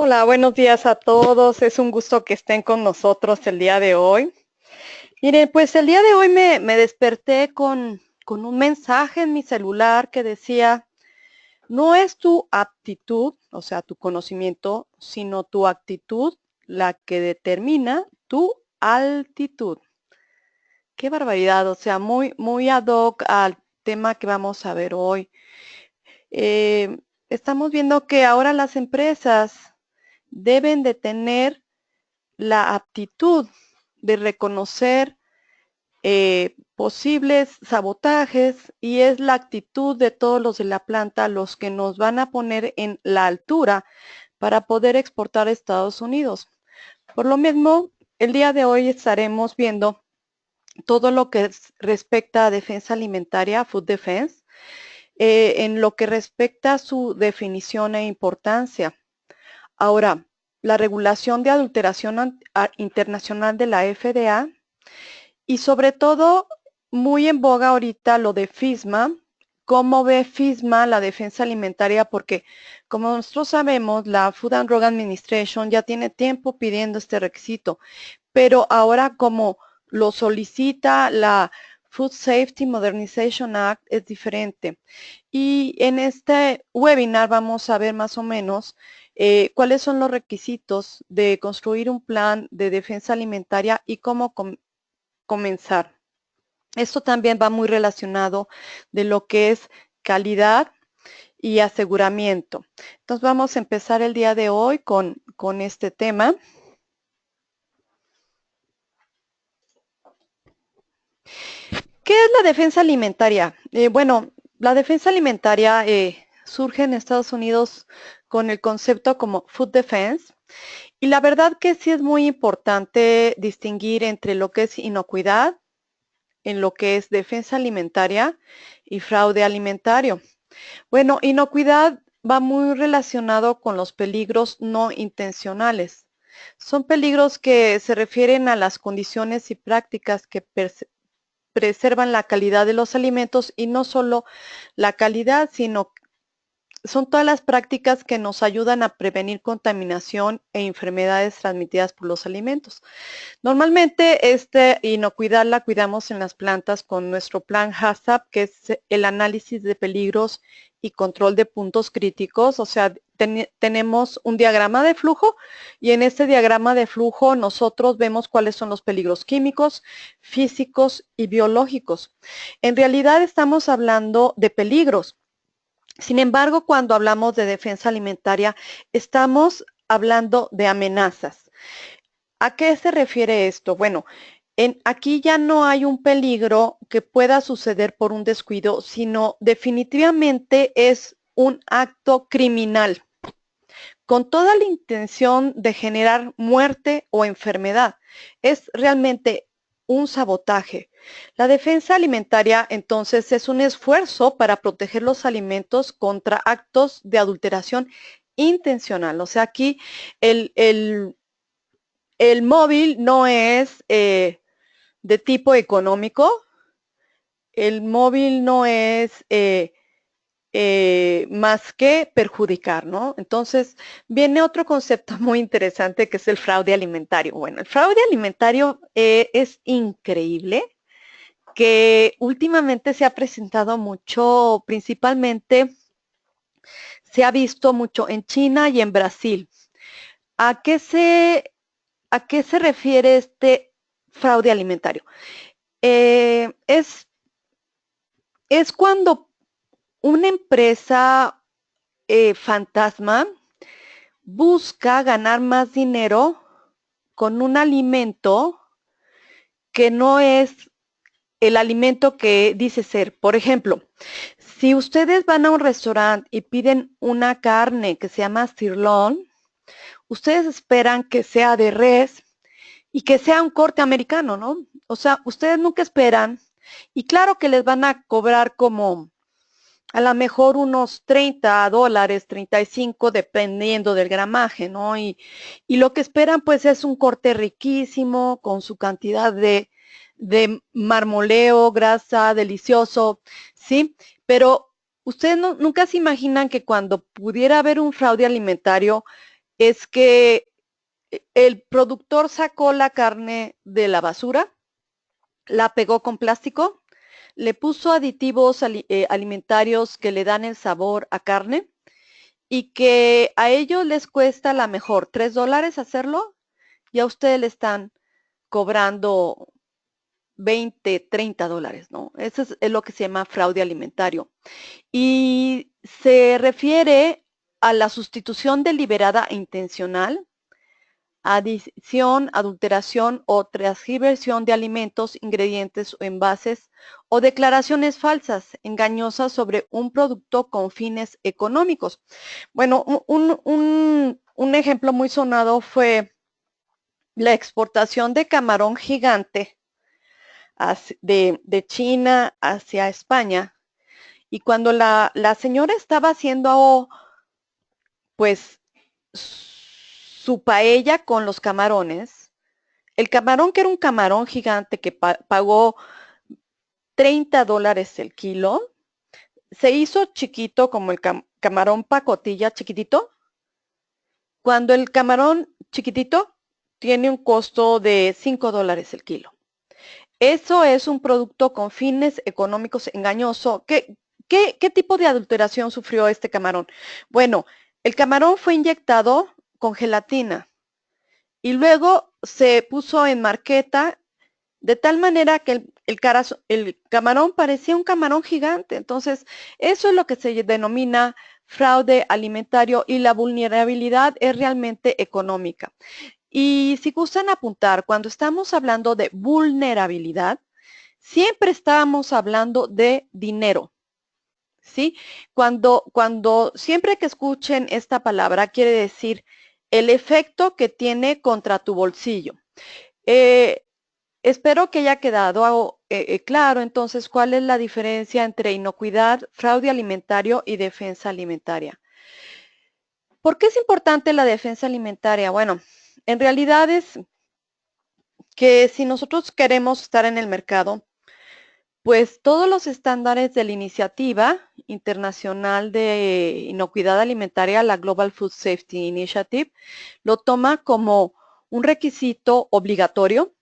Hola, buenos días a todos. Es un gusto que estén con nosotros el día de hoy. Miren, pues el día de hoy me desperté con un mensaje en mi celular que decía, no es tu aptitud, o sea, tu conocimiento, sino tu actitud la que determina tu altitud. Qué barbaridad, o sea, muy ad hoc al tema que vamos a ver hoy. Eh, Estamos viendo que ahora las empresas deben de tener la aptitud de reconocer posibles sabotajes y es la actitud de todos los de la planta los que nos van a poner en la altura para poder exportar a Estados Unidos. Por lo mismo, el día de hoy estaremos viendo todo lo que respecta a defensa alimentaria, food defense, en lo que respecta a su definición e importancia. Ahora, la regulación de adulteración internacional de la FDA y sobre todo muy en boga ahorita lo de FISMA. ¿Cómo ve FISMA la defensa alimentaria? Porque como nosotros sabemos, la Food and Drug Administration ya tiene tiempo pidiendo este requisito, pero ahora como lo solicita la Food Safety Modernization Act es diferente. Y en este webinar vamos a ver más o menos cuáles son los requisitos de construir un plan de defensa alimentaria y cómo comenzar. Esto también va muy relacionado de lo que es calidad y aseguramiento. Entonces vamos a empezar el día de hoy con este tema. ¿Qué es la defensa alimentaria? Bueno, la defensa alimentaria surge en Estados Unidos con el concepto como food defense y la verdad que sí es muy importante distinguir entre lo que es inocuidad, en lo que es defensa alimentaria y fraude alimentario. Bueno, inocuidad va muy relacionado con los peligros no intencionales. Son peligros que se refieren a las condiciones y prácticas que preservan la calidad de los alimentos y no solo la calidad, sino son todas las prácticas que nos ayudan a prevenir contaminación e enfermedades transmitidas por los alimentos. Normalmente esta inocuidad la cuidamos en las plantas con nuestro plan HACCP, que es el análisis de peligros y control de puntos críticos. O sea, tenemos un diagrama de flujo y en este diagrama de flujo nosotros vemos cuáles son los peligros químicos, físicos y biológicos. En realidad estamos hablando de peligros. Sin embargo, cuando hablamos de defensa alimentaria, estamos hablando de amenazas. ¿A qué se refiere esto? Bueno, aquí ya no hay un peligro que pueda suceder por un descuido, sino definitivamente es un acto criminal con toda la intención de generar muerte o enfermedad. Es realmente un sabotaje. La defensa alimentaria, entonces, es un esfuerzo para proteger los alimentos contra actos de adulteración intencional. O sea, aquí el móvil no es de tipo económico, el móvil no es más que perjudicar, ¿no? Entonces, viene otro concepto muy interesante que es el fraude alimentario. Bueno, el fraude alimentario es increíble, que últimamente se ha presentado mucho, principalmente se ha visto mucho en China y en Brasil. ¿A qué se refiere este fraude alimentario? Es cuando una empresa fantasma busca ganar más dinero con un alimento que no es el alimento que dice ser. Por ejemplo, si ustedes van a un restaurante y piden una carne que se llama sirloin, ustedes esperan que sea de res y que sea un corte americano, ¿no? O sea, ustedes nunca esperan, y claro que les van a cobrar como a lo mejor unos $30, 35, dependiendo del gramaje, ¿no? Y lo que esperan pues es un corte riquísimo, con su cantidad de marmoleo, grasa, delicioso, ¿sí? Pero ustedes nunca se imaginan que cuando pudiera haber un fraude alimentario, es que el productor sacó la carne de la basura, la pegó con plástico, le puso aditivos alimentarios que le dan el sabor a carne y que a ellos les cuesta a lo mejor $3 hacerlo y a ustedes le están cobrando 20, $30, ¿no? Eso es lo que se llama fraude alimentario. Y se refiere a la sustitución deliberada e intencional, adición, adulteración o transgiversión de alimentos, ingredientes o envases o declaraciones falsas, engañosas sobre un producto con fines económicos. Bueno, un ejemplo muy sonado fue la exportación de camarón gigante de China hacia España. Y cuando la señora estaba haciendo, pues, su paella con los camarones, el camarón, que era un camarón gigante que pagó $30 el kilo, se hizo chiquito como el camarón pacotilla chiquitito, cuando el camarón chiquitito tiene un costo de $5 el kilo. Eso es un producto con fines económicos engañoso. ¿Qué tipo de adulteración sufrió este camarón? Bueno, el camarón fue inyectado con gelatina y luego se puso en marqueta de tal manera que el camarón parecía un camarón gigante. Entonces, eso es lo que se denomina fraude alimentario y la vulnerabilidad es realmente económica. Y si gustan apuntar, cuando estamos hablando de vulnerabilidad, siempre estamos hablando de dinero, ¿sí? Siempre que escuchen esta palabra, quiere decir el efecto que tiene contra tu bolsillo. Espero que haya quedado claro entonces cuál es la diferencia entre inocuidad, fraude alimentario y defensa alimentaria. ¿Por qué es importante la defensa alimentaria? Bueno, en realidad es que si nosotros queremos estar en el mercado, pues todos los estándares de la Iniciativa Internacional de Inocuidad Alimentaria, la Global Food Safety Initiative, lo toma como un requisito obligatorio.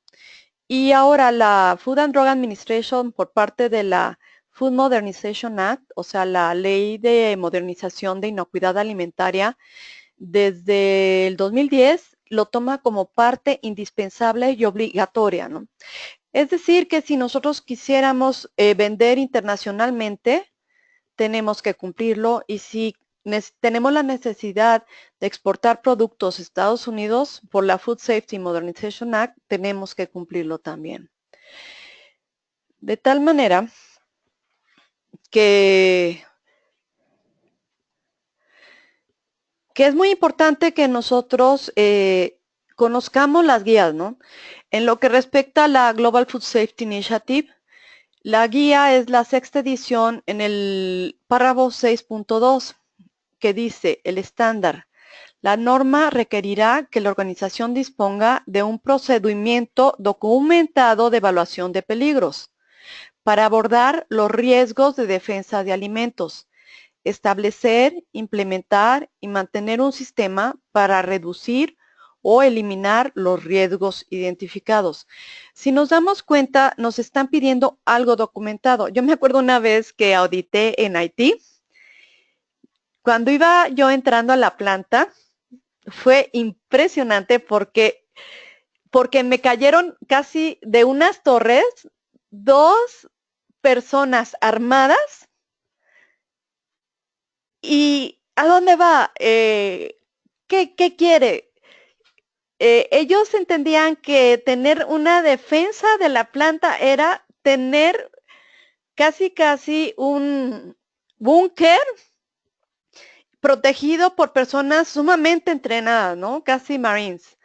Y ahora la Food and Drug Administration, por parte de la Food Modernization Act, o sea, la Ley de Modernización de Inocuidad Alimentaria, desde el 2010 lo toma como parte indispensable y obligatoria, ¿no? Es decir, que si nosotros quisiéramos vender internacionalmente, tenemos que cumplirlo y si tenemos la necesidad de exportar productos a Estados Unidos por la Food Safety Modernization Act, tenemos que cumplirlo también. De tal manera que es muy importante que nosotros conozcamos las guías, ¿no? En lo que respecta a la Global Food Safety Initiative, la guía es la 6ª edición en el párrafo 6.2, que dice el estándar. La norma requerirá que la organización disponga de un procedimiento documentado de evaluación de peligros para abordar los riesgos de defensa de alimentos, establecer, implementar y mantener un sistema para reducir o eliminar los riesgos identificados. Si nos damos cuenta, nos están pidiendo algo documentado. Yo me acuerdo una vez que audité en Haití. Cuando iba yo entrando a la planta, fue impresionante porque me cayeron casi de unas torres 2 personas armadas. ¿Y a dónde va? ¿Qué quiere? Ellos entendían que tener una defensa de la planta era tener casi un búnker protegido por personas sumamente entrenadas, ¿no? Casi Marines.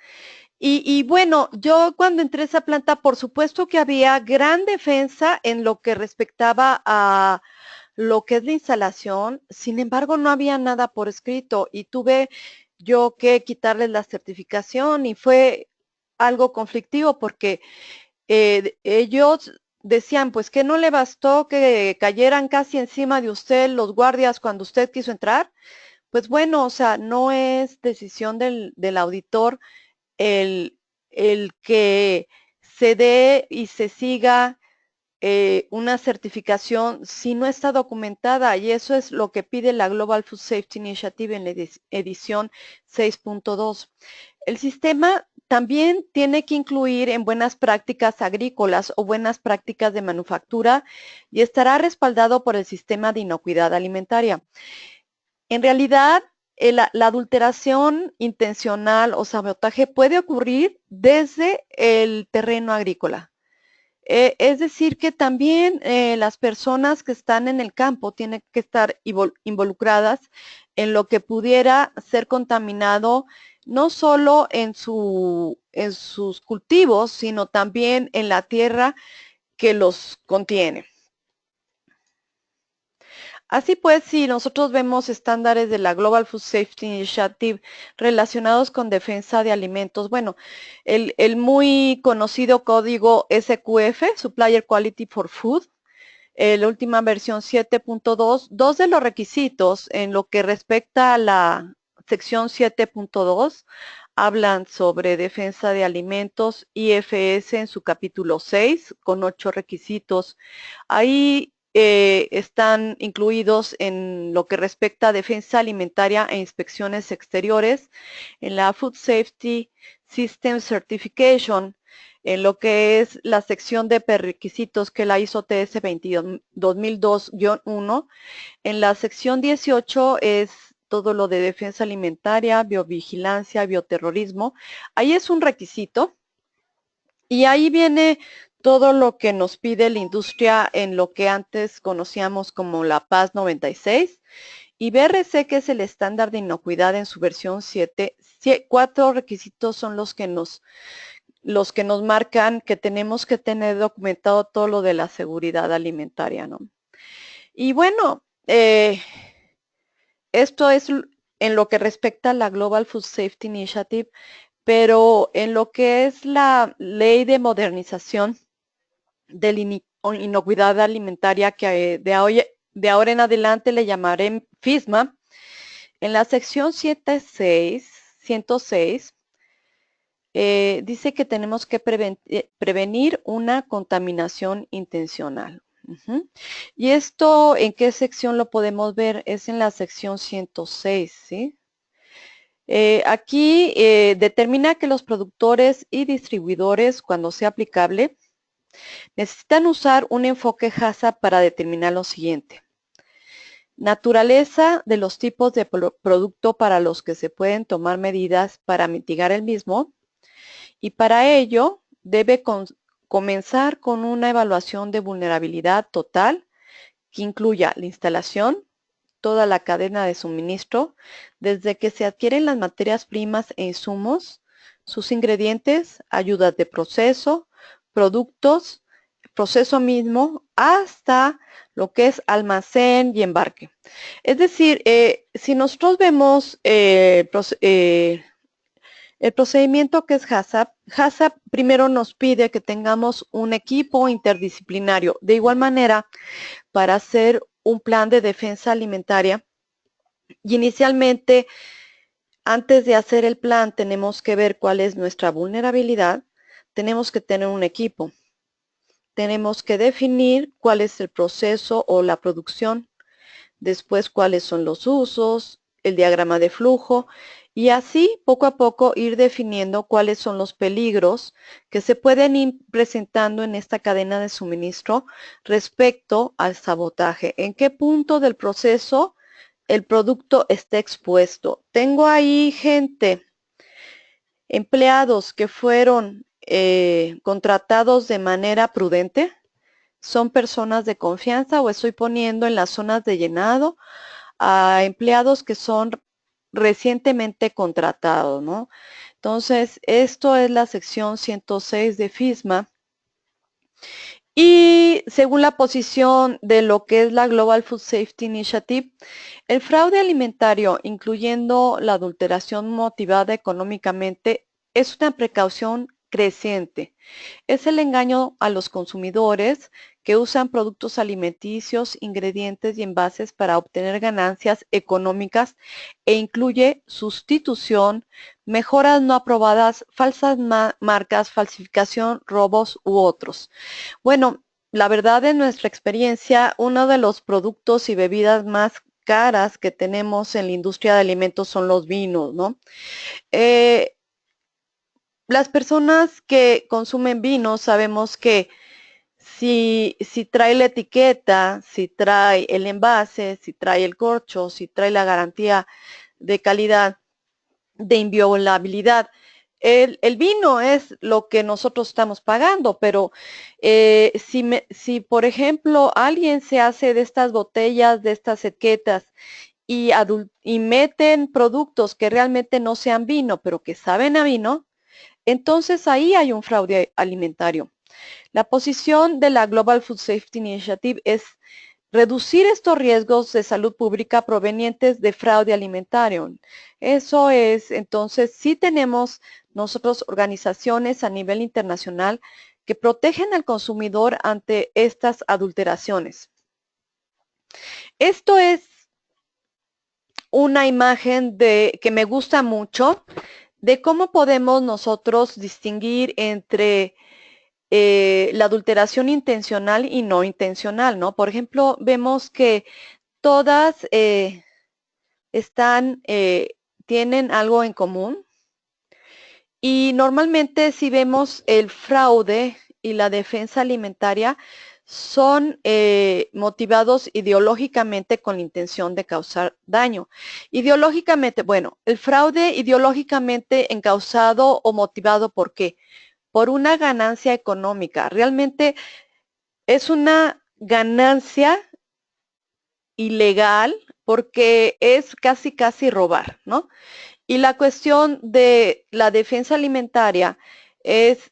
Y bueno, yo cuando entré a esa planta, por supuesto que había gran defensa en lo que respectaba a lo que es la instalación. Sin embargo, no había nada por escrito y tuve yo que quitarles la certificación y fue algo conflictivo porque ellos decían pues que no le bastó que cayeran casi encima de usted los guardias cuando usted quiso entrar. pues bueno, o sea, no es decisión del auditor el, el que se dé y se siga una certificación si no está documentada, y eso es lo que pide la Global Food Safety Initiative en la edición 6.2. El sistema también tiene que incluir en buenas prácticas agrícolas o buenas prácticas de manufactura y estará respaldado por el sistema de inocuidad alimentaria. En realidad, la adulteración intencional o sabotaje puede ocurrir desde el terreno agrícola. Es decir, que también las personas que están en el campo tienen que estar involucradas en lo que pudiera ser contaminado, no solo en sus cultivos, sino también en la tierra que los contiene. Así pues, si nosotros vemos estándares de la Global Food Safety Initiative relacionados con defensa de alimentos, bueno, el muy conocido código SQF, Supplier Quality for Food, la última versión 7.2, dos de los requisitos en lo que respecta a la sección 7.2 hablan sobre defensa de alimentos, IFS en su capítulo 6 con 8 requisitos. Ahí están incluidos en lo que respecta a defensa alimentaria e inspecciones exteriores, en la Food Safety System Certification, en lo que es la sección de prerequisitos que la ISO TS 2002-1, en la sección 18 es todo lo de defensa alimentaria, biovigilancia, bioterrorismo. Ahí es un requisito y ahí viene todo lo que nos pide la industria en lo que antes conocíamos como la PAS 96 y BRC, que es el estándar de inocuidad en su versión 7. 4 requisitos son los que nos marcan que tenemos que tener documentado todo lo de la seguridad alimentaria, ¿no? Y bueno, esto es en lo que respecta a la Global Food Safety Initiative, pero en lo que es la ley de modernización de la inocuidad alimentaria, que de ahora en adelante le llamaré FISMA, en la sección 106, dice que tenemos que prevenir una contaminación intencional. ¿Y esto en qué sección lo podemos ver? Es en la sección 106, ¿sí? Aquí determina que los productores y distribuidores, cuando sea aplicable, necesitan usar un enfoque HACCP para determinar lo siguiente. Naturaleza de los tipos de producto para los que se pueden tomar medidas para mitigar el mismo, y para ello debe comenzar con una evaluación de vulnerabilidad total que incluya la instalación, toda la cadena de suministro, desde que se adquieren las materias primas e insumos, sus ingredientes, ayudas de proceso, productos, proceso mismo, hasta lo que es almacén y embarque. Es decir, si nosotros vemos el procedimiento que es HACCP, HACCP primero nos pide que tengamos un equipo interdisciplinario. De igual manera, para hacer un plan de defensa alimentaria, y inicialmente, antes de hacer el plan, tenemos que ver cuál es nuestra vulnerabilidad. Tenemos que tener un equipo. Tenemos que definir cuál es el proceso o la producción. Después, cuáles son los usos, el diagrama de flujo, y así poco a poco ir definiendo cuáles son los peligros que se pueden ir presentando en esta cadena de suministro respecto al sabotaje. ¿En qué punto del proceso el producto está expuesto? Tengo ahí gente, empleados que fueron contratados de manera prudente. ¿Son personas de confianza o estoy poniendo en las zonas de llenado a empleados que son recientemente contratados, ¿no? Entonces, esto es la sección 106 de FISMA. Y según la posición de lo que es la Global Food Safety Initiative, el fraude alimentario, incluyendo la adulteración motivada económicamente, es una precaución creciente. Es el engaño a los consumidores que usan productos alimenticios, ingredientes y envases para obtener ganancias económicas e incluye sustitución, mejoras no aprobadas, falsas marcas, falsificación, robos u otros. Bueno, la verdad, en nuestra experiencia, uno de los productos y bebidas más caras que tenemos en la industria de alimentos son los vinos, ¿no? Eh, las personas que consumen vino sabemos que si trae la etiqueta, si trae el envase, si trae el corcho, si trae la garantía de calidad, de inviolabilidad, el vino es lo que nosotros estamos pagando, pero si, por ejemplo, alguien se hace de estas botellas, de estas etiquetas y meten productos que realmente no sean vino, pero que saben a vino, entonces ahí hay un fraude alimentario. La posición de la Global Food Safety Initiative es reducir estos riesgos de salud pública provenientes de fraude alimentario. Eso es, entonces, sí tenemos nosotros organizaciones a nivel internacional que protegen al consumidor ante estas adulteraciones. Esto es una imagen que me gusta mucho de cómo podemos nosotros distinguir entre la adulteración intencional y no intencional, ¿no? Por ejemplo, vemos que todas tienen algo en común y normalmente si vemos el fraude y la defensa alimentaria son motivados ideológicamente con la intención de causar daño. Ideológicamente, bueno, el fraude ideológicamente encausado o motivado ¿por qué? Por una ganancia económica. Realmente es una ganancia ilegal porque es casi robar, ¿no? Y la cuestión de la defensa alimentaria es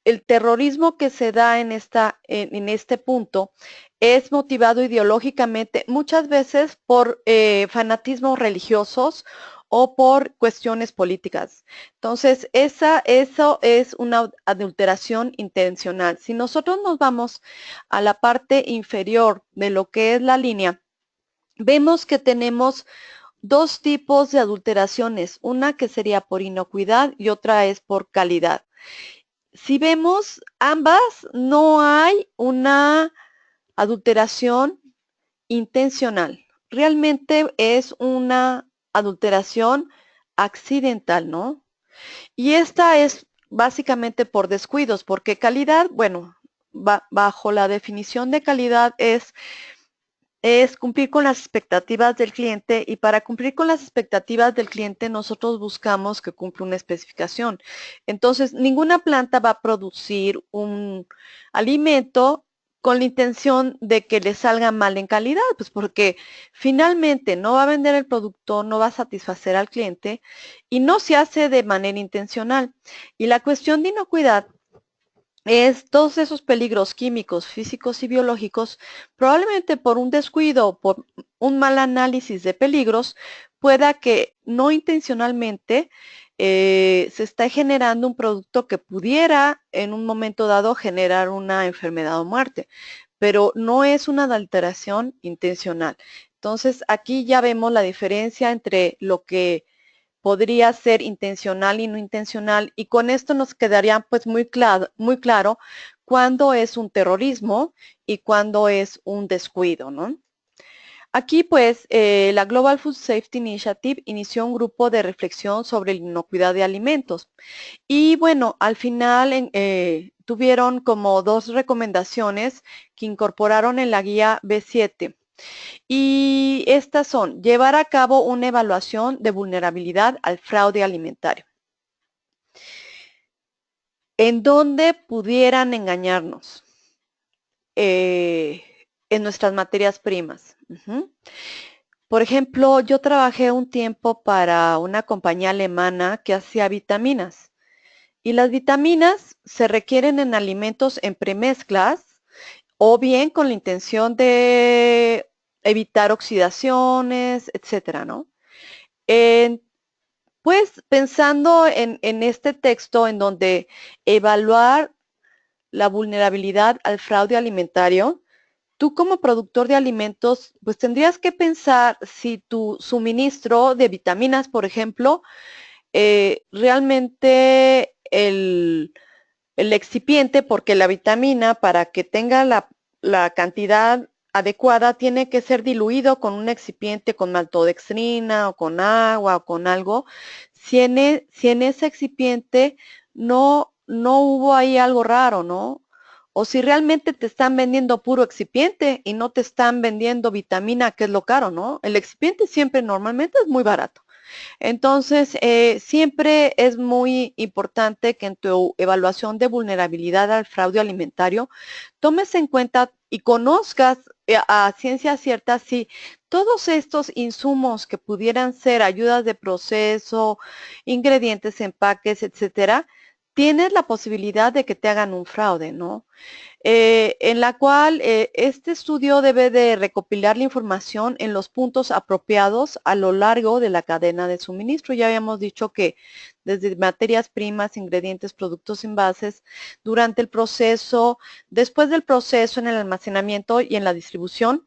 el terrorismo que se da en este punto es motivado ideológicamente muchas veces por fanatismos religiosos o por cuestiones políticas. Entonces, eso es una adulteración intencional. Si nosotros nos vamos a la parte inferior de lo que es la línea, vemos que tenemos dos tipos de adulteraciones, una que sería por inocuidad y otra es por calidad. Si vemos ambas, no hay una adulteración intencional. Realmente es una adulteración accidental, ¿no? Y esta es básicamente por descuidos, porque calidad, bueno, bajo la definición de calidad es cumplir con las expectativas del cliente y para cumplir con las expectativas del cliente nosotros buscamos que cumpla una especificación. Entonces, ninguna planta va a producir un alimento con la intención de que le salga mal en calidad, pues porque finalmente no va a vender el producto, no va a satisfacer al cliente y no se hace de manera intencional. Y la cuestión de inocuidad es todos esos peligros químicos, físicos y biológicos, probablemente por un descuido o por un mal análisis de peligros, pueda que no intencionalmente se esté generando un producto que pudiera en un momento dado generar una enfermedad o muerte, pero no es una adulteración intencional. Entonces, aquí ya vemos la diferencia entre lo que podría ser intencional y no intencional y con esto nos quedaría pues muy claro cuándo es un terrorismo y cuándo es un descuido, ¿no? Aquí pues la Global Food Safety Initiative inició un grupo de reflexión sobre la inocuidad de alimentos y bueno, al final tuvieron como dos recomendaciones que incorporaron en la guía B7. Y estas son, llevar a cabo una evaluación de vulnerabilidad al fraude alimentario. ¿En dónde pudieran engañarnos? En nuestras materias primas. Por ejemplo, yo trabajé un tiempo para una compañía alemana que hacía vitaminas. Y las vitaminas se requieren en alimentos en premezclas o bien con la intención de evitar oxidaciones, etcétera, ¿no? Pues pensando en este texto en donde evaluar la vulnerabilidad al fraude alimentario, tú como productor de alimentos, pues tendrías que pensar si tu suministro de vitaminas, por ejemplo, realmente el excipiente, porque la vitamina para que tenga la cantidad adecuada tiene que ser diluido con un excipiente con maltodextrina o con agua o con algo. Si en ese excipiente no hubo ahí algo raro, ¿no? O si realmente te están vendiendo puro excipiente y no te están vendiendo vitamina, que es lo caro, ¿no? El excipiente siempre normalmente es muy barato. Entonces, siempre es muy importante que en tu evaluación de vulnerabilidad al fraude alimentario tomes en cuenta y conozcas a ciencia cierta si todos estos insumos que pudieran ser ayudas de proceso, ingredientes, empaques, etcétera, tienes la posibilidad de que te hagan un fraude, ¿no? En la cual este estudio debe de recopilar la información en los puntos apropiados a lo largo de la cadena de suministro. Ya habíamos dicho que desde materias primas, ingredientes, productos, envases, durante el proceso, después del proceso, en el almacenamiento y en la distribución.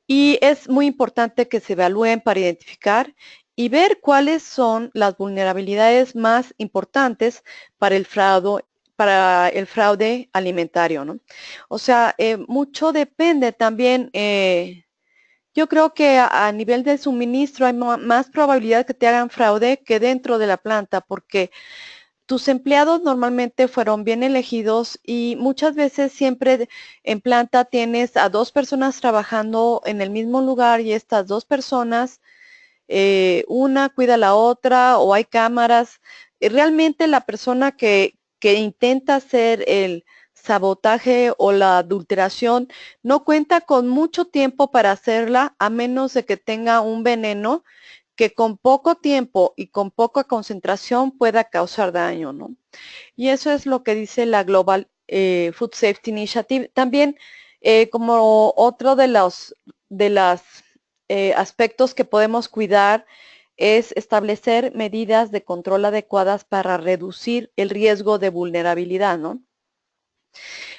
Y es muy importante que se evalúen para identificar y ver cuáles son las vulnerabilidades más importantes para el fraude alimentario, ¿no? O sea, mucho depende también, yo creo que a nivel de suministro hay más probabilidad que te hagan fraude que dentro de la planta, porque tus empleados normalmente fueron bien elegidos y muchas veces siempre en planta tienes a dos personas trabajando en el mismo lugar y estas dos personas, una cuida a la otra o hay cámaras. Realmente la persona que intenta hacer el sabotaje o la adulteración no cuenta con mucho tiempo para hacerla a menos de que tenga un veneno que con poco tiempo y con poca concentración pueda causar daño, ¿no? Y eso es lo que dice la Global Food Safety Initiative. También, como otro de los aspectos que podemos cuidar es establecer medidas de control adecuadas para reducir el riesgo de vulnerabilidad, ¿no?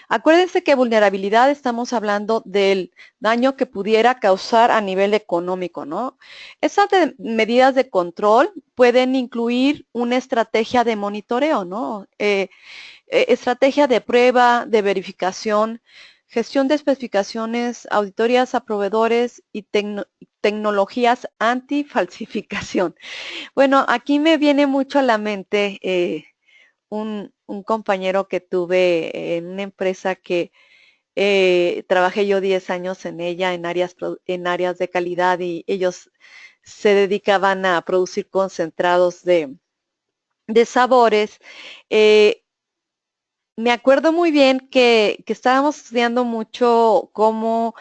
Acuérdense que vulnerabilidad estamos hablando del daño que pudiera causar a nivel económico, ¿no? Esas medidas de control pueden incluir una estrategia de monitoreo, ¿no? Estrategia de prueba, de verificación, gestión de especificaciones, auditorías a proveedores y tecnologías anti-falsificación. Bueno, aquí me viene mucho a la mente un compañero que tuve en una empresa que trabajé yo 10 años en ella en áreas de calidad y ellos se dedicaban a producir concentrados de sabores. Eh, Me acuerdo muy bien que estábamos estudiando mucho cómo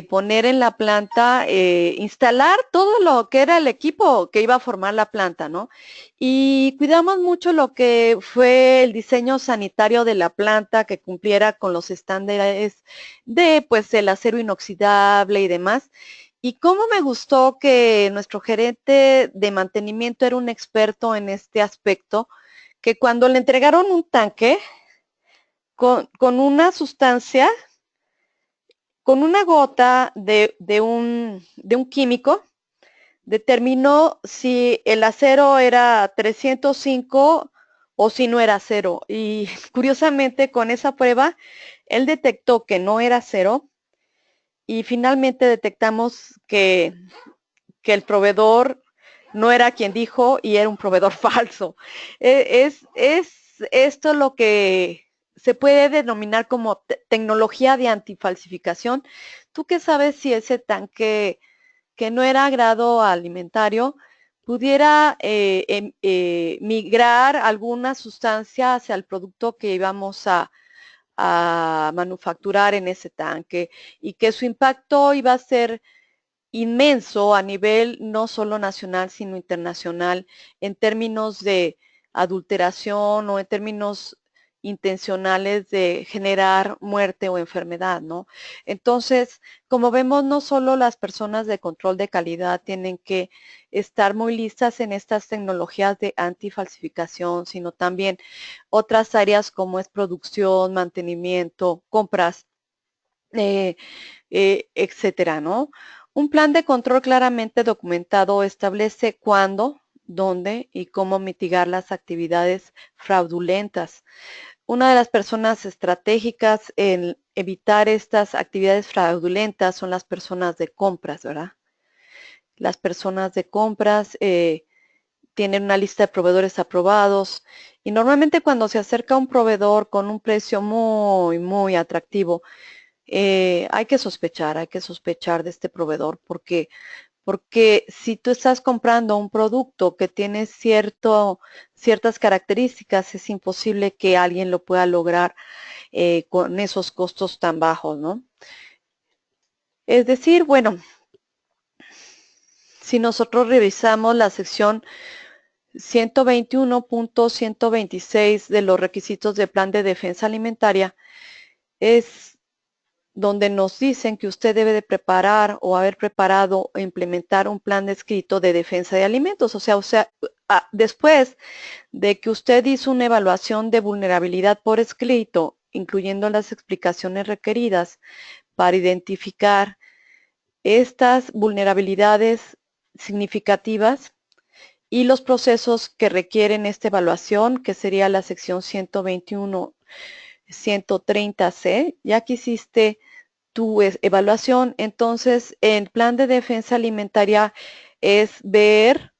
poner en la planta, instalar todo lo que era el equipo que iba a formar la planta, ¿no? Y cuidamos mucho lo que fue el diseño sanitario de la planta, que cumpliera con los estándares de, pues, el acero inoxidable y demás. Y cómo me gustó que nuestro gerente de mantenimiento era un experto en este aspecto, que cuando le entregaron un tanque con una sustancia, con una gota de un químico, determinó si el acero era 305 o si no era acero. Y curiosamente con esa prueba, él detectó que no era acero y finalmente detectamos que el proveedor no era quien dijo y era un proveedor falso. Es esto lo que se puede denominar como tecnología de antifalsificación. ¿Tú qué sabes si ese tanque que no era grado alimentario pudiera migrar alguna sustancia hacia el producto que íbamos a manufacturar en ese tanque y que su impacto iba a ser inmenso a nivel no solo nacional, sino internacional, en términos de adulteración o en términos intencionales de generar muerte o enfermedad, ¿no? Entonces, como vemos, no solo las personas de control de calidad tienen que estar muy listas en estas tecnologías de antifalsificación, sino también otras áreas como es producción, mantenimiento, compras, eh, etcétera, ¿no? Un plan de control claramente documentado establece cuándo, dónde y cómo mitigar las actividades fraudulentas. Una de las personas estratégicas en evitar estas actividades fraudulentas son las personas de compras, ¿verdad? Las personas de compras tienen una lista de proveedores aprobados y normalmente cuando se acerca un proveedor con un precio muy atractivo, hay que sospechar de este proveedor porque si tú estás comprando un producto que tiene ciertas características, es imposible que alguien lo pueda lograr con esos costos tan bajos, ¿no? Es decir, bueno, si nosotros revisamos la sección 121.126 de los requisitos del plan de defensa alimentaria, es donde nos dicen que usted debe de preparar o haber preparado o implementar un plan escrito de defensa de alimentos. Después de que usted hizo una evaluación de vulnerabilidad por escrito, incluyendo las explicaciones requeridas para identificar estas vulnerabilidades significativas y los procesos que requieren esta evaluación, que sería la sección 121, 130C, ya que hiciste tu evaluación, entonces el plan de defensa alimentaria es ver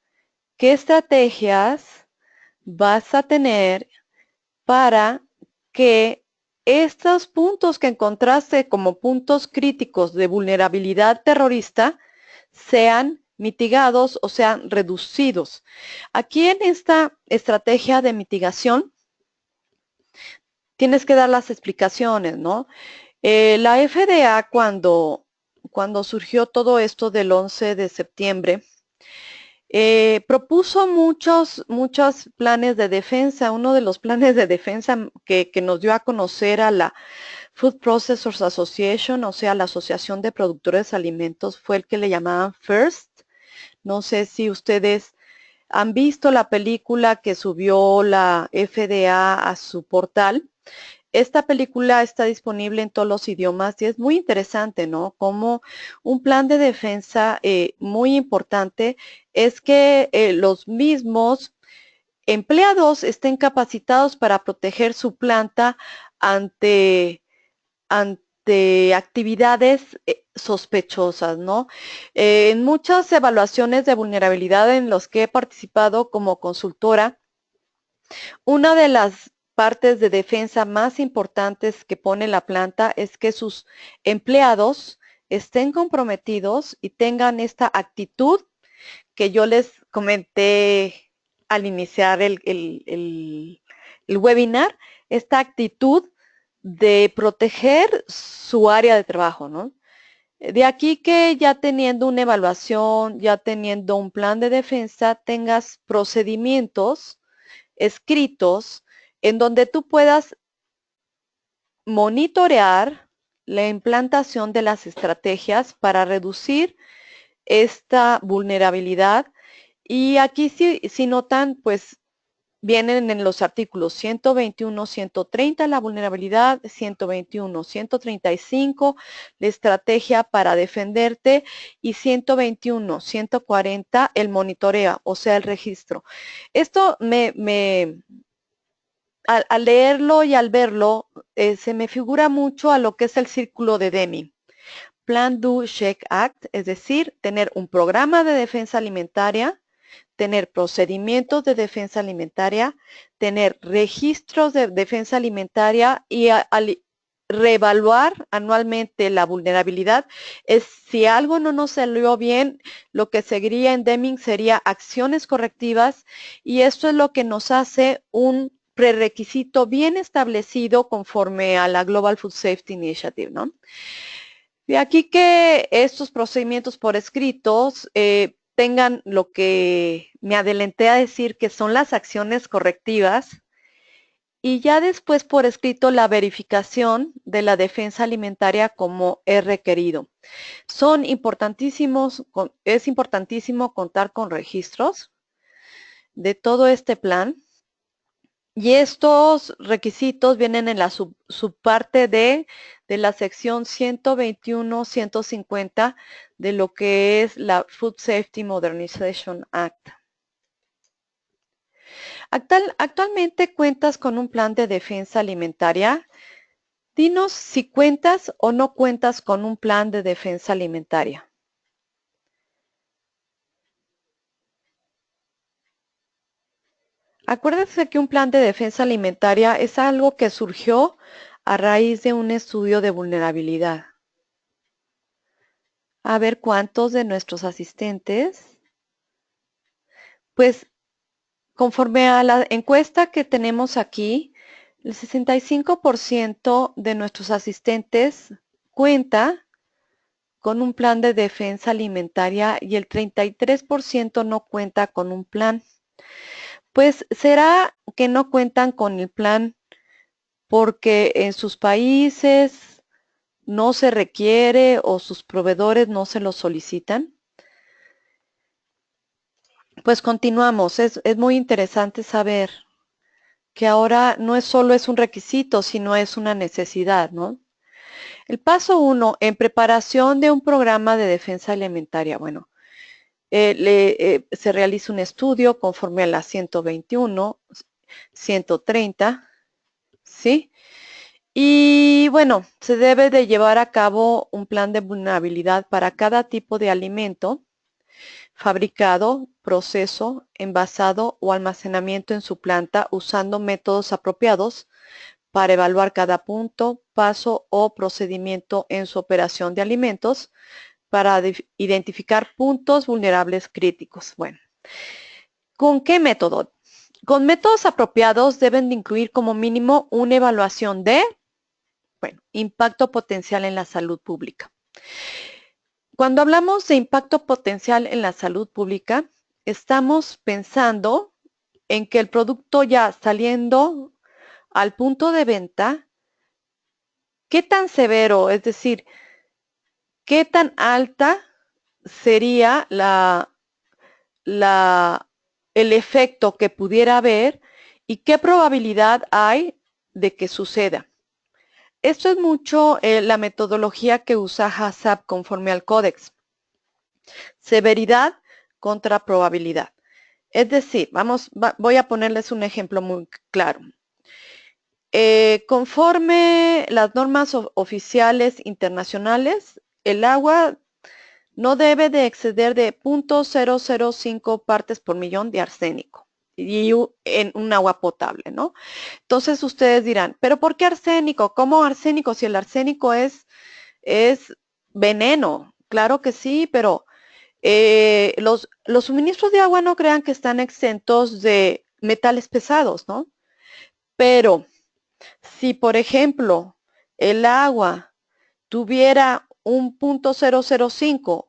qué estrategias vas a tener para que estos puntos que encontraste como puntos críticos de vulnerabilidad terrorista sean mitigados o sean reducidos. Aquí en esta estrategia de mitigación tienes que dar las explicaciones, ¿no? La FDA cuando surgió todo esto del 11 de septiembre, propuso muchos planes de defensa. Uno de los planes de defensa que nos dio a conocer a la Food Processors Association, o sea, la Asociación de Productores de Alimentos, fue el que le llamaban FIRST. No sé si ustedes han visto la película que subió la FDA a su portal. Esta película está disponible en todos los idiomas y es muy interesante, ¿no? Como un plan de defensa muy importante es que los mismos empleados estén capacitados para proteger su planta ante actividades sospechosas, ¿no? En muchas evaluaciones de vulnerabilidad en los que he participado como consultora, una de las partes de defensa más importantes que pone la planta es que sus empleados estén comprometidos y tengan esta actitud que yo les comenté al iniciar el webinar, esta actitud de proteger su área de trabajo, ¿no? De aquí que ya teniendo una evaluación, ya teniendo un plan de defensa, tengas procedimientos escritos en donde tú puedas monitorear la implantación de las estrategias para reducir esta vulnerabilidad. Y aquí si notan, pues vienen en los artículos 121, 130 la vulnerabilidad, 121, 135 la estrategia para defenderte y 121, 140 el monitoreo, o sea, el registro. Esto al leerlo y al verlo, se me figura mucho a lo que es el círculo de Deming. Plan, Do, Check, Act, es decir, tener un programa de defensa alimentaria, tener procedimientos de defensa alimentaria, tener registros de defensa alimentaria y al reevaluar anualmente la vulnerabilidad. Si algo no nos salió bien, lo que seguiría en Deming sería acciones correctivas y esto es lo que nos hace un prerequisito bien establecido conforme a la Global Food Safety Initiative, ¿no? De aquí que estos procedimientos por escritos tengan lo que me adelanté a decir que son las acciones correctivas y ya después por escrito la verificación de la defensa alimentaria como es requerido. Es importantísimo contar con registros de todo este plan y estos requisitos vienen en la subparte de la sección 121-150 de lo que es la Food Safety Modernization Act. Actualmente cuentas con un plan de defensa alimentaria. Dinos si cuentas o no cuentas con un plan de defensa alimentaria. Acuérdense que un plan de defensa alimentaria es algo que surgió a raíz de un estudio de vulnerabilidad. A ver cuántos de nuestros asistentes, pues conforme a la encuesta que tenemos aquí, el 65% de nuestros asistentes cuenta con un plan de defensa alimentaria y el 33% no cuenta con un plan. Pues será que no cuentan con el plan porque en sus países no se requiere o sus proveedores no se lo solicitan. Pues continuamos, es muy interesante saber que ahora no es solo es un requisito, sino es una necesidad, ¿no? El paso 1, en preparación de un programa de defensa alimentaria. Bueno, se realiza un estudio conforme a la 121, 130, ¿sí? Y bueno, se debe de llevar a cabo un plan de vulnerabilidad para cada tipo de alimento fabricado, proceso, envasado o almacenamiento en su planta usando métodos apropiados para evaluar cada punto, paso o procedimiento en su operación de alimentos para identificar puntos vulnerables críticos. Bueno, ¿con qué método? Con métodos apropiados deben de incluir como mínimo una evaluación de, bueno, impacto potencial en la salud pública. Cuando hablamos de impacto potencial en la salud pública, estamos pensando en que el producto ya saliendo al punto de venta, ¿qué tan severo, es decir, qué tan alta sería el efecto que pudiera haber y qué probabilidad hay de que suceda? Esto es mucho la metodología que usa HACCP conforme al códex. Severidad contra probabilidad. Es decir, voy a ponerles un ejemplo muy claro. Conforme las normas oficiales internacionales, el agua no debe de exceder de 0.005 partes por millón de arsénico y en un agua potable, ¿no? Entonces ustedes dirán, ¿pero por qué arsénico? ¿Cómo arsénico? Si el arsénico es veneno. Claro que sí, pero los suministros de agua no crean que están exentos de metales pesados, ¿no? Pero si, por ejemplo, el agua tuviera un 0.005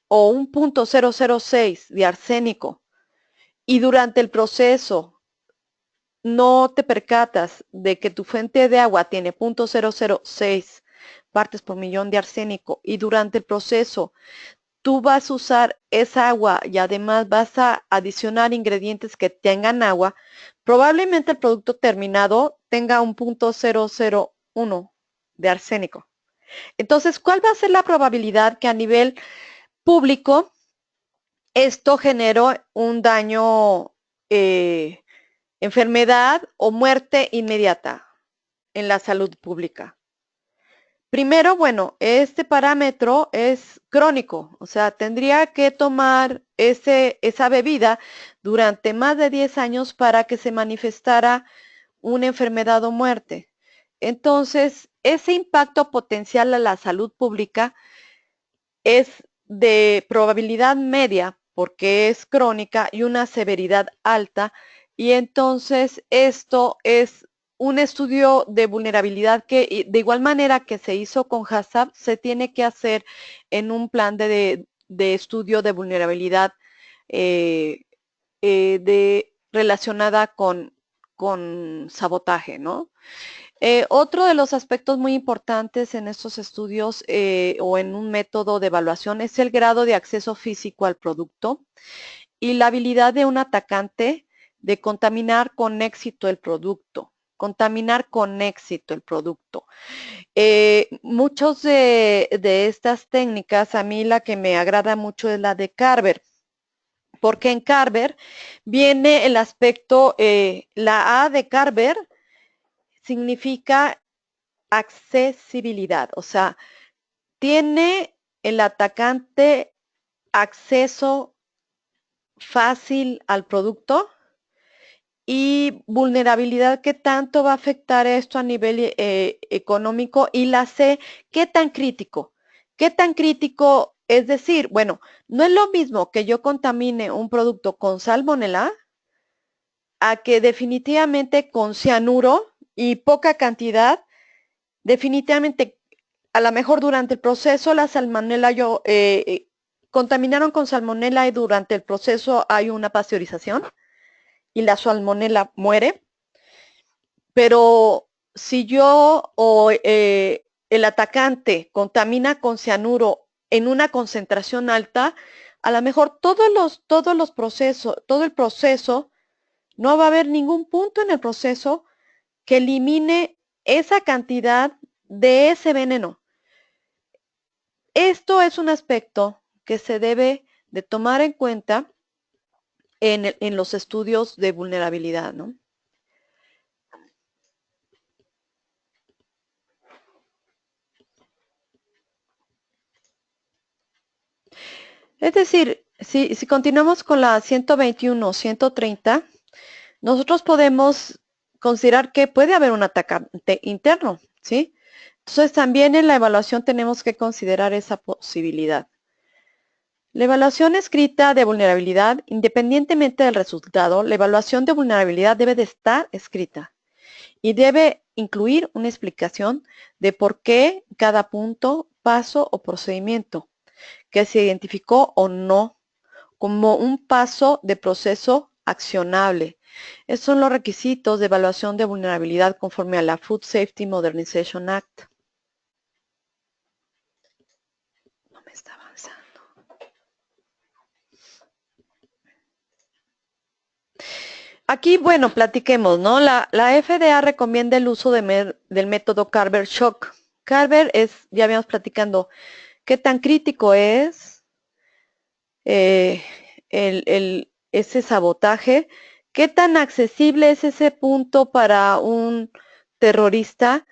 o un 0.006 de arsénico y durante el proceso no te percatas de que tu fuente de agua tiene 0.006 partes por millón de arsénico y durante el proceso tú vas a usar esa agua y además vas a adicionar ingredientes que tengan agua, probablemente el producto terminado tenga un 0.001 de arsénico. Entonces, ¿cuál va a ser la probabilidad que a nivel público esto generó un daño, enfermedad o muerte inmediata en la salud pública? Primero, bueno, este parámetro es crónico, o sea, tendría que tomar esa bebida durante más de 10 años para que se manifestara una enfermedad o muerte. Entonces, ese impacto potencial a la salud pública es de probabilidad media porque es crónica y una severidad alta, y entonces esto es un estudio de vulnerabilidad que de igual manera que se hizo con HACCP, se tiene que hacer en un plan de estudio de vulnerabilidad relacionada con con sabotaje, ¿no? Otro de los aspectos muy importantes en estos estudios o en un método de evaluación es el grado de acceso físico al producto y la habilidad de un atacante de contaminar con éxito el producto. Contaminar con éxito el producto. Muchos de estas técnicas, a mí la que me agrada mucho es la de Carver, porque en Carver viene el aspecto, la A de Carver significa accesibilidad, o sea, tiene el atacante acceso fácil al producto y vulnerabilidad, qué tanto va a afectar esto a nivel económico, y la C, qué tan crítico. ¿Qué tan crítico? Es decir, bueno, no es lo mismo que yo contamine un producto con salmonela a que definitivamente con cianuro y poca cantidad, definitivamente a lo mejor durante el proceso la salmonela contaminaron con salmonela y durante el proceso hay una pasteurización y la salmonela muere, pero si yo o el atacante contamina con cianuro en una concentración alta, a lo mejor todos los procesos, todo el proceso, no va a haber ningún punto en el proceso que elimine esa cantidad de ese veneno. Esto es un aspecto que se debe de tomar en cuenta en los estudios de vulnerabilidad, ¿no? Es decir, si continuamos con la 121, 130, nosotros podemos considerar que puede haber un atacante interno, ¿sí? Entonces también en la evaluación tenemos que considerar esa posibilidad. La evaluación escrita de vulnerabilidad, independientemente del resultado, la evaluación de vulnerabilidad debe de estar escrita y debe incluir una explicación de por qué cada punto, paso o procedimiento que se identificó o no como un paso de proceso accionable. Estos son los requisitos de evaluación de vulnerabilidad conforme a la Food Safety Modernization Act. No me está avanzando. Aquí, bueno, platiquemos, ¿no? La FDA recomienda el uso del método Carver-Shock. Carver es, ya habíamos platicando, qué tan crítico es eh, ese sabotaje, qué tan accesible es ese punto para un terrorista,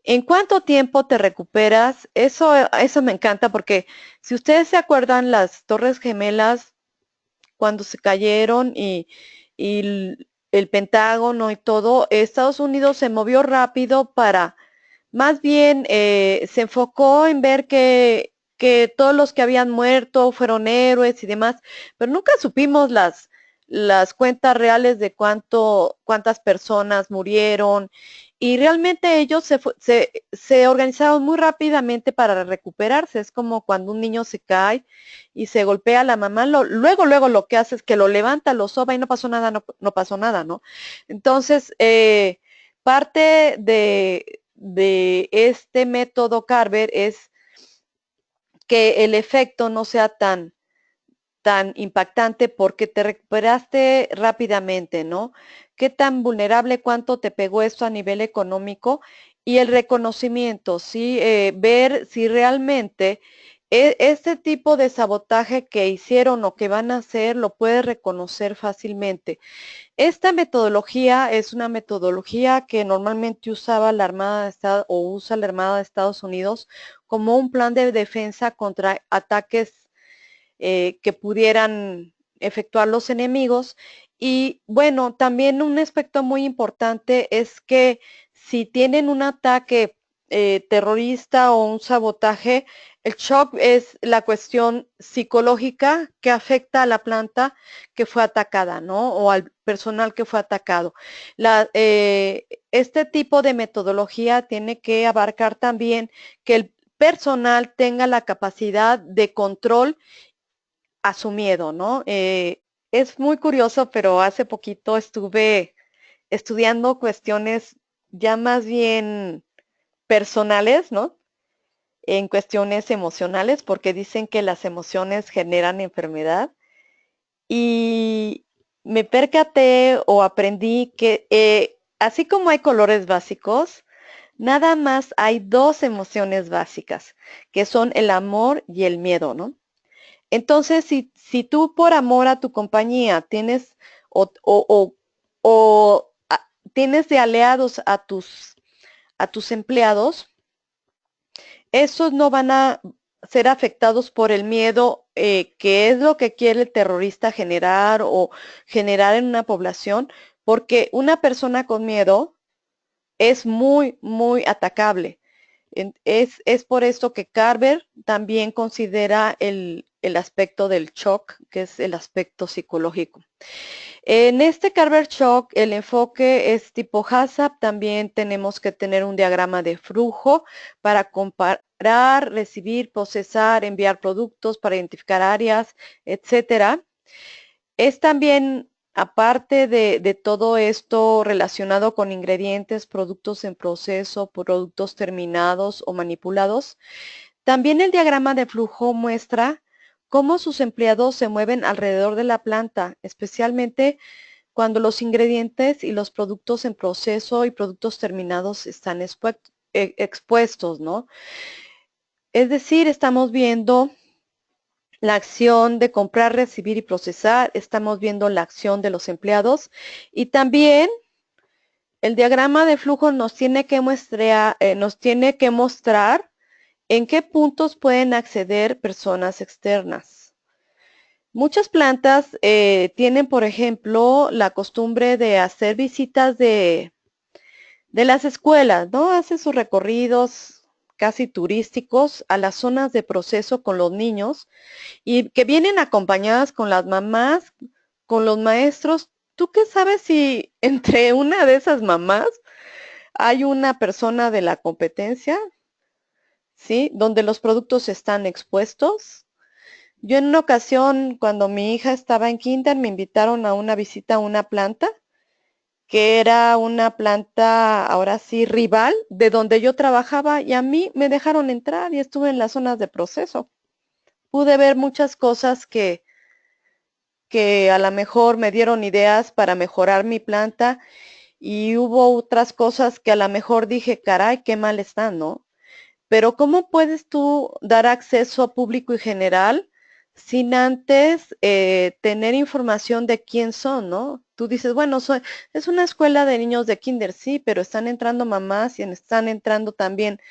en cuánto tiempo te recuperas. Eso me encanta porque si ustedes se acuerdan las Torres Gemelas cuando se cayeron y el Pentágono y todo, Estados Unidos se movió rápido para, más bien se enfocó en ver que todos los que habían muerto fueron héroes y demás, pero nunca supimos las cuentas reales de cuántas personas murieron, y realmente ellos se organizaron muy rápidamente para recuperarse. Es como cuando un niño se cae y se golpea a la mamá, luego lo que hace es que lo levanta, lo soba y no pasó nada, no pasó nada, ¿no? Entonces, parte de este método Carver es que el efecto no sea tan impactante porque te recuperaste rápidamente, ¿no? ¿Qué tan vulnerable, cuánto te pegó esto a nivel económico? Y el reconocimiento, ¿sí? Ver si realmente este tipo de sabotaje que hicieron o que van a hacer lo puedes reconocer fácilmente. Esta metodología es una metodología que normalmente usaba la Armada de Estados o usa la Armada de Estados Unidos como un plan de defensa contra ataques que pudieran efectuar los enemigos. Y bueno, también un aspecto muy importante es que si tienen un ataque terrorista o un sabotaje, el shock es la cuestión psicológica que afecta a la planta que fue atacada, ¿no? O al personal que fue atacado. Este tipo de metodología tiene que abarcar también que el personal tenga la capacidad de control a su miedo, ¿no? Es muy curioso, pero hace poquito estuve estudiando cuestiones ya más bien personales, ¿no? En cuestiones emocionales, porque dicen que las emociones generan enfermedad. Y me percaté o aprendí que así como hay colores básicos, nada más hay dos emociones básicas, que son el amor y el miedo, ¿no? Entonces, si tú por amor a tu compañía tienes o tienes de aliados a tus empleados, esos no van a ser afectados por el miedo, que es lo que quiere el terrorista generar o generar en una población, porque una persona con miedo es muy, muy atacable. Es por esto que Carver también considera el aspecto del shock, que es el aspecto psicológico. En este Carver Shock, el enfoque es tipo HACCP. También tenemos que tener un diagrama de flujo para comparar, recibir, procesar, enviar productos, para identificar áreas, etcétera. Es también, aparte de todo esto relacionado con ingredientes, productos en proceso, productos terminados o manipulados, también el diagrama de flujo muestra cómo sus empleados se mueven alrededor de la planta, especialmente cuando los ingredientes y los productos en proceso y productos terminados están expuestos, ¿no? Es decir, estamos viendo la acción de comprar, recibir y procesar, estamos viendo la acción de los empleados y también el diagrama de flujo nos tiene que mostrar en qué puntos pueden acceder personas externas. Muchas plantas tienen, por ejemplo, la costumbre de hacer visitas de las escuelas, ¿no? Hacen sus recorridos casi turísticos a las zonas de proceso con los niños y que vienen acompañadas con las mamás, con los maestros. ¿Tú qué sabes si entre una de esas mamás hay una persona de la competencia, ¿sí? Donde los productos están expuestos. Yo en una ocasión, cuando mi hija estaba en kinder, me invitaron a una visita a una planta, que era una planta, ahora sí, rival, de donde yo trabajaba, y a mí me dejaron entrar y estuve en las zonas de proceso. Pude ver muchas cosas que a lo mejor me dieron ideas para mejorar mi planta y hubo otras cosas que a lo mejor dije, caray, qué mal están, ¿no? Pero ¿cómo puedes tú dar acceso a público y general sin antes tener información de quién son, ¿no? Tú dices, bueno, es una escuela de niños de kinder, sí, pero están entrando mamás y están entrando también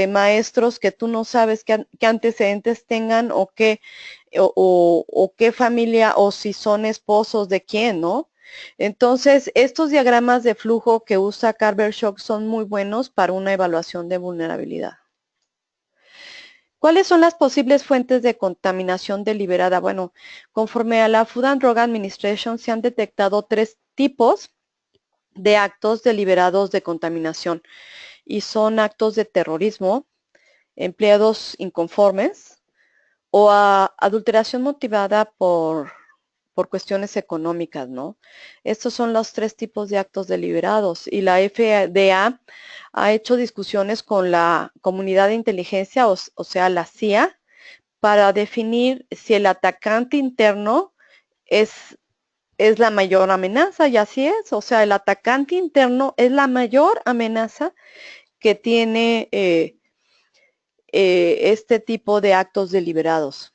maestros que tú no sabes qué antecedentes tengan o qué familia o si son esposos de quién, ¿no? Entonces, estos diagramas de flujo que usa Carver Shock son muy buenos para una evaluación de vulnerabilidad. ¿Cuáles son las posibles fuentes de contaminación deliberada? Bueno, conforme a la Food and Drug Administration se han detectado 3 tipos de actos deliberados de contaminación y son actos de terrorismo, empleados inconformes o adulteración motivada por cuestiones económicas, ¿no? Estos son los 3 tipos de actos deliberados y la FDA ha hecho discusiones con la comunidad de inteligencia, o sea, la CIA, para definir si el atacante interno es la mayor amenaza, y así es, o sea, el atacante interno es la mayor amenaza que tiene este tipo de actos deliberados.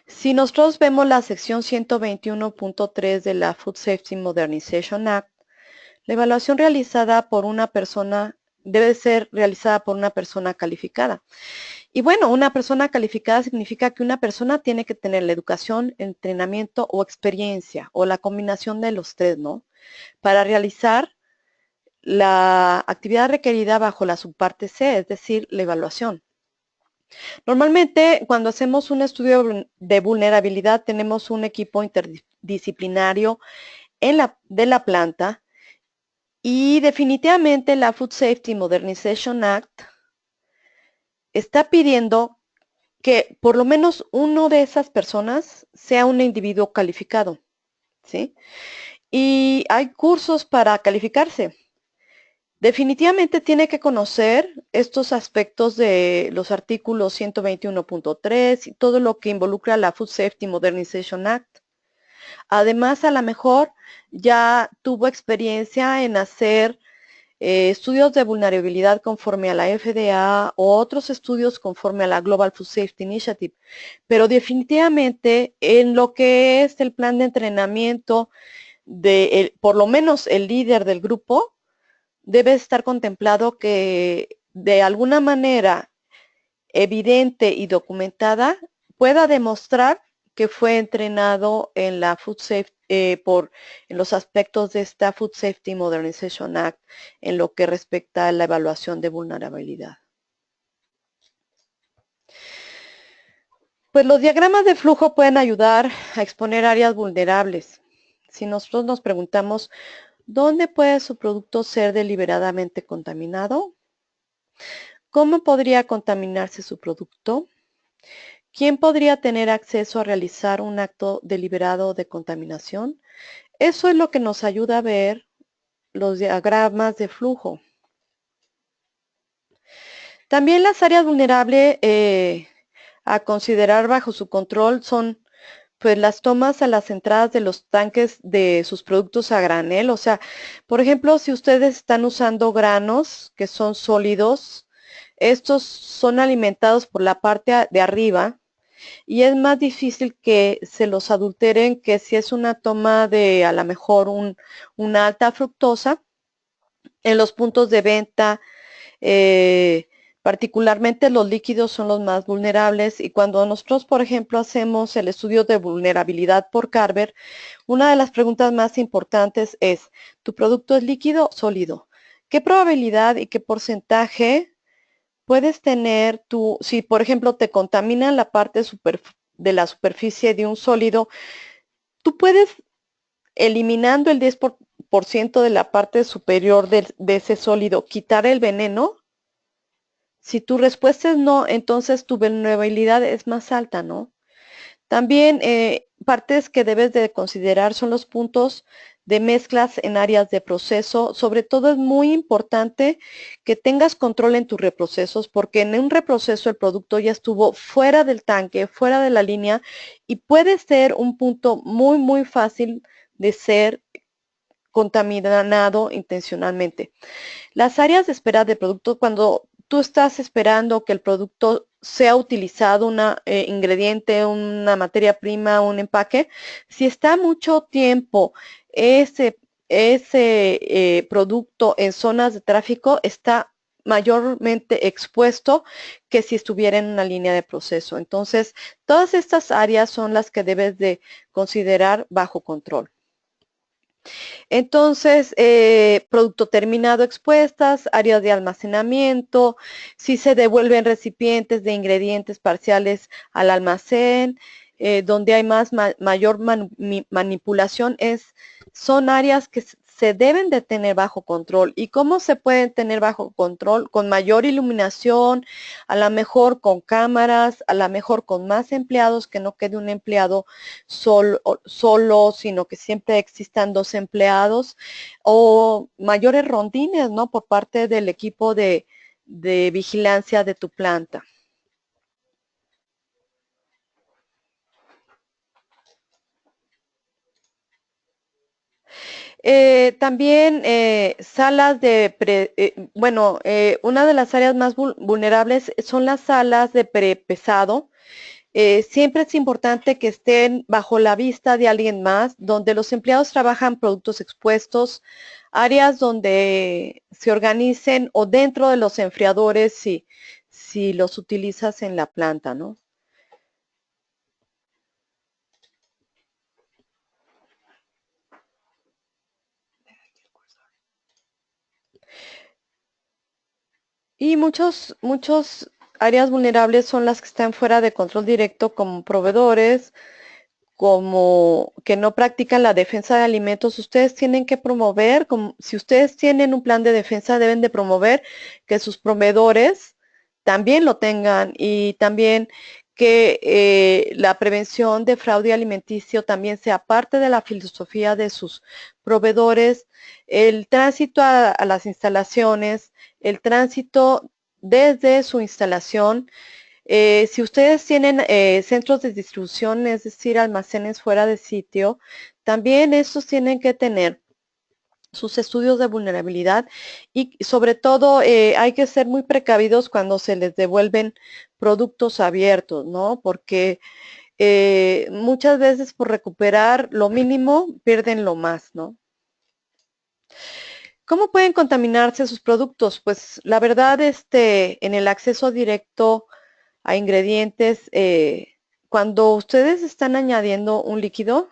Si nosotros vemos la sección 121.3 de la Food Safety Modernization Act, la evaluación realizada por una persona debe ser realizada por una persona calificada. Y bueno, una persona calificada significa que una persona tiene que tener la educación, entrenamiento o experiencia, o la combinación de los 3, ¿no? Para realizar la actividad requerida bajo la subparte C, es decir, la evaluación. Normalmente, cuando hacemos un estudio de vulnerabilidad, tenemos un equipo interdisciplinario de la planta y definitivamente la Food Safety Modernization Act está pidiendo que por lo menos uno de esas personas sea un individuo calificado. ¿sí? Y hay cursos para calificarse. Definitivamente tiene que conocer estos aspectos de los artículos 121.3 y todo lo que involucra la Food Safety Modernization Act. Además, a lo mejor ya tuvo experiencia en hacer estudios de vulnerabilidad conforme a la FDA o otros estudios conforme a la Global Food Safety Initiative. Pero definitivamente en lo que es el plan de entrenamiento de por lo menos el líder del grupo, debe estar contemplado que de alguna manera evidente y documentada pueda demostrar que fue entrenado en la Food Safety en los aspectos de esta Food Safety Modernization Act en lo que respecta a la evaluación de vulnerabilidad. Pues los diagramas de flujo pueden ayudar a exponer áreas vulnerables. Si nosotros nos preguntamos, ¿dónde puede su producto ser deliberadamente contaminado? ¿Cómo podría contaminarse su producto? ¿Quién podría tener acceso a realizar un acto deliberado de contaminación? Eso es lo que nos ayuda a ver los diagramas de flujo. También las áreas vulnerables a considerar bajo su control son pues las tomas a las entradas de los tanques de sus productos a granel. O sea, por ejemplo, si ustedes están usando granos que son sólidos, estos son alimentados por la parte de arriba y es más difícil que se los adulteren que si es una toma de a lo mejor una alta fructosa en los puntos de venta. Particularmente los líquidos son los más vulnerables y cuando nosotros, por ejemplo, hacemos el estudio de vulnerabilidad por Carver, una de las preguntas más importantes es, ¿tu producto es líquido o sólido? ¿Qué probabilidad y qué porcentaje puedes tener tú, si por ejemplo te contamina la parte de la superficie de un sólido, tú puedes, eliminando el 10% de la parte superior de ese sólido, quitar el veneno? Si tu respuesta es no, entonces tu vulnerabilidad es más alta, ¿no? También partes que debes de considerar son los puntos de mezclas en áreas de proceso. Sobre todo es muy importante que tengas control en tus reprocesos porque en un reproceso el producto ya estuvo fuera del tanque, fuera de la línea y puede ser un punto muy, muy fácil de ser contaminado intencionalmente. Las áreas de espera de producto, cuando tú estás esperando que el producto sea utilizado, un ingrediente, una materia prima, un empaque, si está mucho tiempo ese producto en zonas de tráfico, está mayormente expuesto que si estuviera en una línea de proceso. Entonces, todas estas áreas son las que debes de considerar bajo control. Entonces, producto terminado expuestas, áreas de almacenamiento, si se devuelven recipientes de ingredientes parciales al almacén, donde hay mayor manipulación, son áreas que se deben de tener bajo control. ¿Y cómo se pueden tener bajo control? Con mayor iluminación, a lo mejor con cámaras, a lo mejor con más empleados, que no quede un empleado solo, sino que siempre existan dos empleados, o mayores rondines, ¿no? Por parte del equipo de vigilancia de tu planta. También salas de, una de las áreas más vulnerables son las salas de prepesado. Siempre es importante que estén bajo la vista de alguien más, donde los empleados trabajan productos expuestos, áreas donde se organicen o dentro de los enfriadores si los utilizas en la planta, ¿no? Y muchos áreas vulnerables son las que están fuera de control directo como proveedores, como que no practican la defensa de alimentos. Ustedes tienen que promover, si ustedes tienen un plan de defensa, deben de promover que sus proveedores también lo tengan y también que la prevención de fraude alimenticio también sea parte de la filosofía de sus proveedores, el tránsito a las instalaciones, el tránsito desde su instalación. Si ustedes tienen centros de distribución, es decir, almacenes fuera de sitio, también estos tienen que tener sus estudios de vulnerabilidad y sobre todo hay que ser muy precavidos cuando se les devuelven productos abiertos, ¿no? Porque muchas veces por recuperar lo mínimo pierden lo más, ¿no? ¿Cómo pueden contaminarse sus productos? Pues la verdad, en el acceso directo a ingredientes, cuando ustedes están añadiendo un líquido,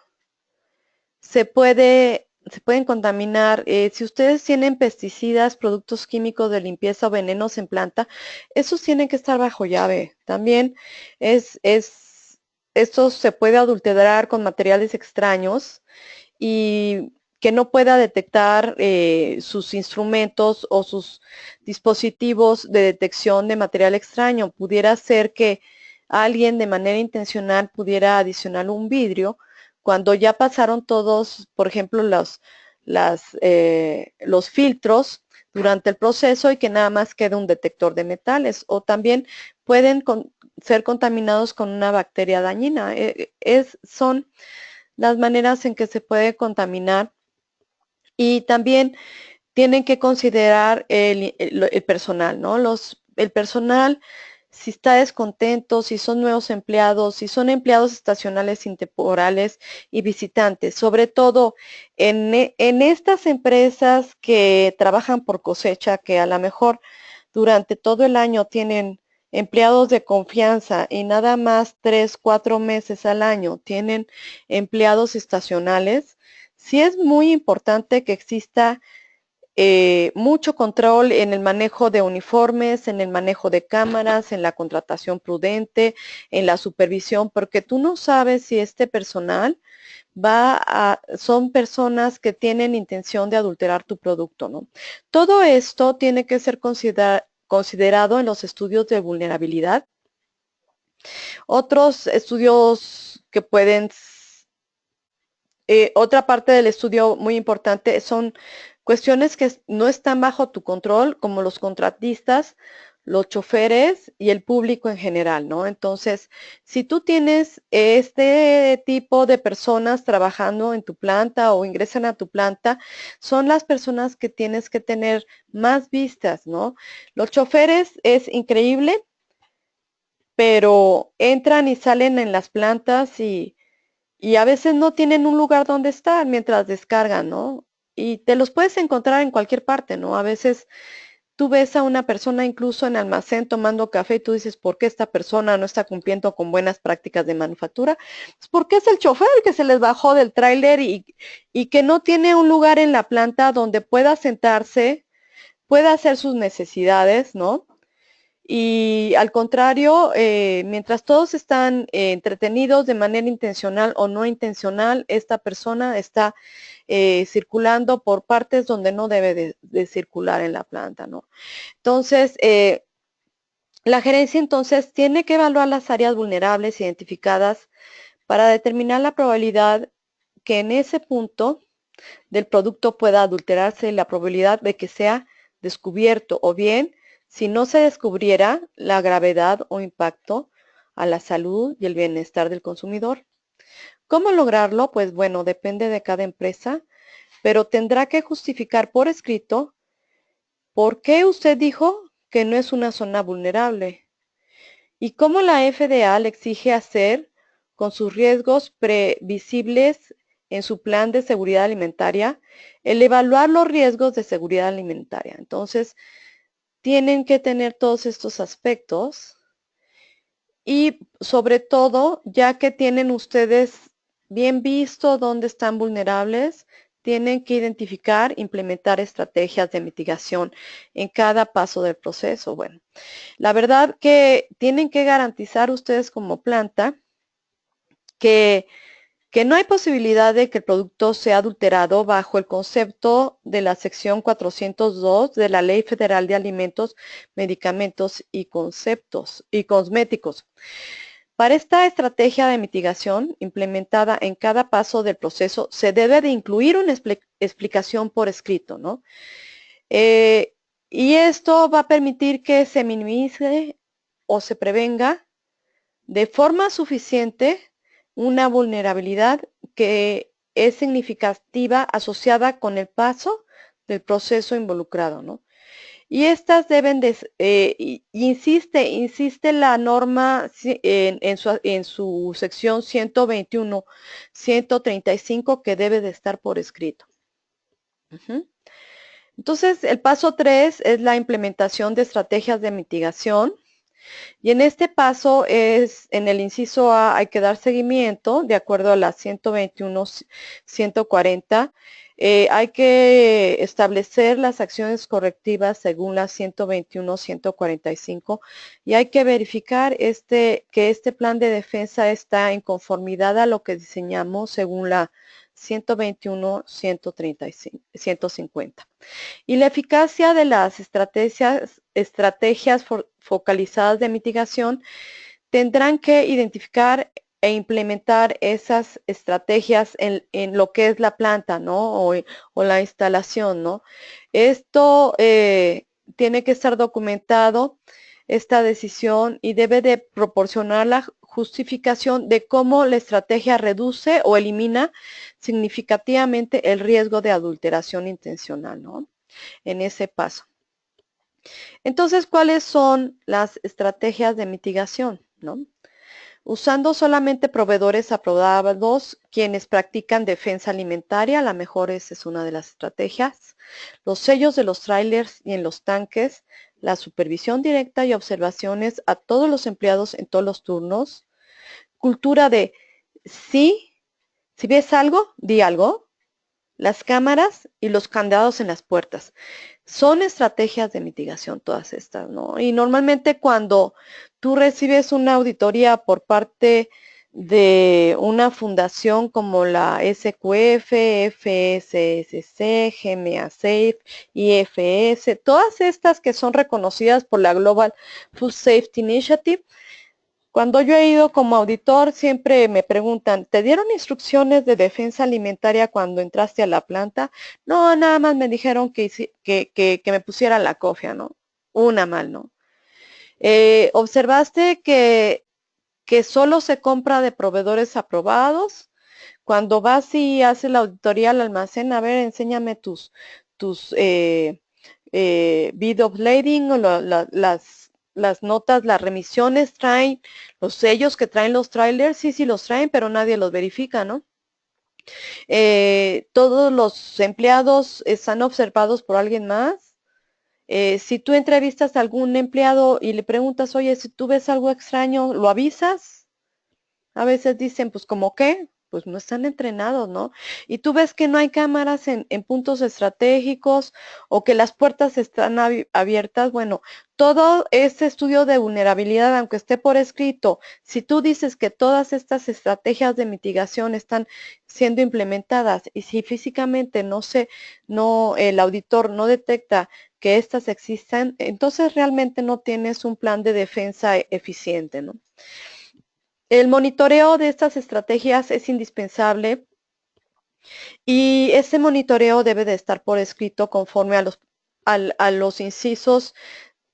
se pueden contaminar. Si ustedes tienen pesticidas, productos químicos de limpieza o venenos en planta, esos tienen que estar bajo llave. También esto se puede adulterar con materiales extraños y que no pueda detectar sus instrumentos o sus dispositivos de detección de material extraño. Pudiera ser que alguien de manera intencional pudiera adicionar un vidrio cuando ya pasaron todos, por ejemplo, los filtros durante el proceso y que nada más queda un detector de metales. O también pueden ser contaminados con una bacteria dañina. Son las maneras en que se puede contaminar y también tienen que considerar el personal, ¿no? El personal, si está descontento, si son nuevos empleados, si son empleados estacionales, intemporales y visitantes, sobre todo en estas empresas que trabajan por cosecha, que a lo mejor durante todo el año tienen empleados de confianza y nada más 3, 4 meses al año tienen empleados estacionales, sí es muy importante que exista mucho control en el manejo de uniformes, en el manejo de cámaras, en la contratación prudente, en la supervisión, porque tú no sabes si este personal son personas que tienen intención de adulterar tu producto, ¿no? Todo esto tiene que ser considerado en los estudios de vulnerabilidad. Otros estudios que otra parte del estudio muy importante son cuestiones que no están bajo tu control, como los contratistas, los choferes y el público en general, ¿no? Entonces, si tú tienes este tipo de personas trabajando en tu planta o ingresan a tu planta, son las personas que tienes que tener más vistas, ¿no? Los choferes es increíble, pero entran y salen en las plantas y a veces no tienen un lugar donde estar mientras descargan, ¿no? Y te los puedes encontrar en cualquier parte, ¿no? A veces tú ves a una persona incluso en almacén tomando café y tú dices, ¿por qué esta persona no está cumpliendo con buenas prácticas de manufactura? Pues porque es el chofer que se les bajó del tráiler y que no tiene un lugar en la planta donde pueda sentarse, pueda hacer sus necesidades, ¿no? Y al contrario, mientras todos están entretenidos de manera intencional o no intencional, esta persona está circulando por partes donde no debe de circular en la planta, ¿no? Entonces, la gerencia entonces tiene que evaluar las áreas vulnerables identificadas para determinar la probabilidad que en ese punto del producto pueda adulterarse y la probabilidad de que sea descubierto o bien, si no se descubriera, la gravedad o impacto a la salud y el bienestar del consumidor. ¿Cómo lograrlo? Pues bueno, depende de cada empresa, pero tendrá que justificar por escrito por qué usted dijo que no es una zona vulnerable y cómo la FDA le exige hacer con sus riesgos previsibles en su plan de seguridad alimentaria, el evaluar los riesgos de seguridad alimentaria. Entonces, tienen que tener todos estos aspectos y sobre todo, ya que tienen ustedes bien visto dónde están vulnerables, tienen que identificar, implementar estrategias de mitigación en cada paso del proceso. Bueno, la verdad que tienen que garantizar ustedes como planta que, que no hay posibilidad de que el producto sea adulterado bajo el concepto de la sección 402 de la Ley Federal de Alimentos, Medicamentos y Conceptos y Cosméticos. Para esta estrategia de mitigación implementada en cada paso del proceso, se debe de incluir una explicación por escrito, ¿no? Y esto va a permitir que se minimice o se prevenga de forma suficiente una vulnerabilidad que es significativa asociada con el paso del proceso involucrado, ¿no? Y estas deben de, insiste la norma en su sección 121, 135 que debe de estar por escrito. Entonces, el paso 3 es la implementación de estrategias de mitigación. Y en este paso es, en el inciso A hay que dar seguimiento de acuerdo a la 121, 140. Hay que establecer las acciones correctivas según la 121, 145 y hay que verificar que este plan de defensa está en conformidad a lo que diseñamos según la 121, 135, 150. Y la eficacia de las estrategias focalizadas de mitigación tendrán que identificar e implementar esas estrategias en lo que es la planta, ¿no? O la instalación, ¿no? Esto tiene que estar documentado, esta decisión, y debe de proporcionar la justificación de cómo la estrategia reduce o elimina significativamente el riesgo de adulteración intencional, ¿no? En ese paso. Entonces, ¿cuáles son las estrategias de mitigación? ¿No? Usando solamente proveedores aprobados, quienes practican defensa alimentaria, a lo mejor esa es una de las estrategias. Los sellos de los trailers y en los tanques, la supervisión directa y observaciones a todos los empleados en todos los turnos. Cultura de sí, si ves algo, di algo. Las cámaras y los candados en las puertas. Son estrategias de mitigación todas estas, ¿no? Y normalmente cuando tú recibes una auditoría por parte de una fundación como la SQF, FSSC, GMA Safe, IFS, todas estas que son reconocidas por la Global Food Safety Initiative, cuando yo he ido como auditor, siempre me preguntan, ¿te dieron instrucciones de defensa alimentaria cuando entraste a la planta? No, nada más me dijeron que me pusiera la cofia, ¿no? Una mal, ¿no? ¿Observaste que solo se compra de proveedores aprobados? Cuando vas y haces la auditoría al almacén, a ver, enséñame tus bill of lading o las notas, las remisiones traen, los sellos que traen los trailers, sí los traen, pero nadie los verifica, ¿no? Todos los empleados están observados por alguien más. Si tú entrevistas a algún empleado y le preguntas, oye, si tú ves algo extraño, ¿lo avisas? A veces dicen, pues, ¿cómo qué? Pues no están entrenados, ¿no? Y tú ves que no hay cámaras en puntos estratégicos o que las puertas están abiertas. Bueno, todo este estudio de vulnerabilidad, aunque esté por escrito, si tú dices que todas estas estrategias de mitigación están siendo implementadas y si físicamente el auditor no detecta que estas existan, entonces realmente no tienes un plan de defensa eficiente, ¿no? El monitoreo de estas estrategias es indispensable y ese monitoreo debe de estar por escrito conforme a los incisos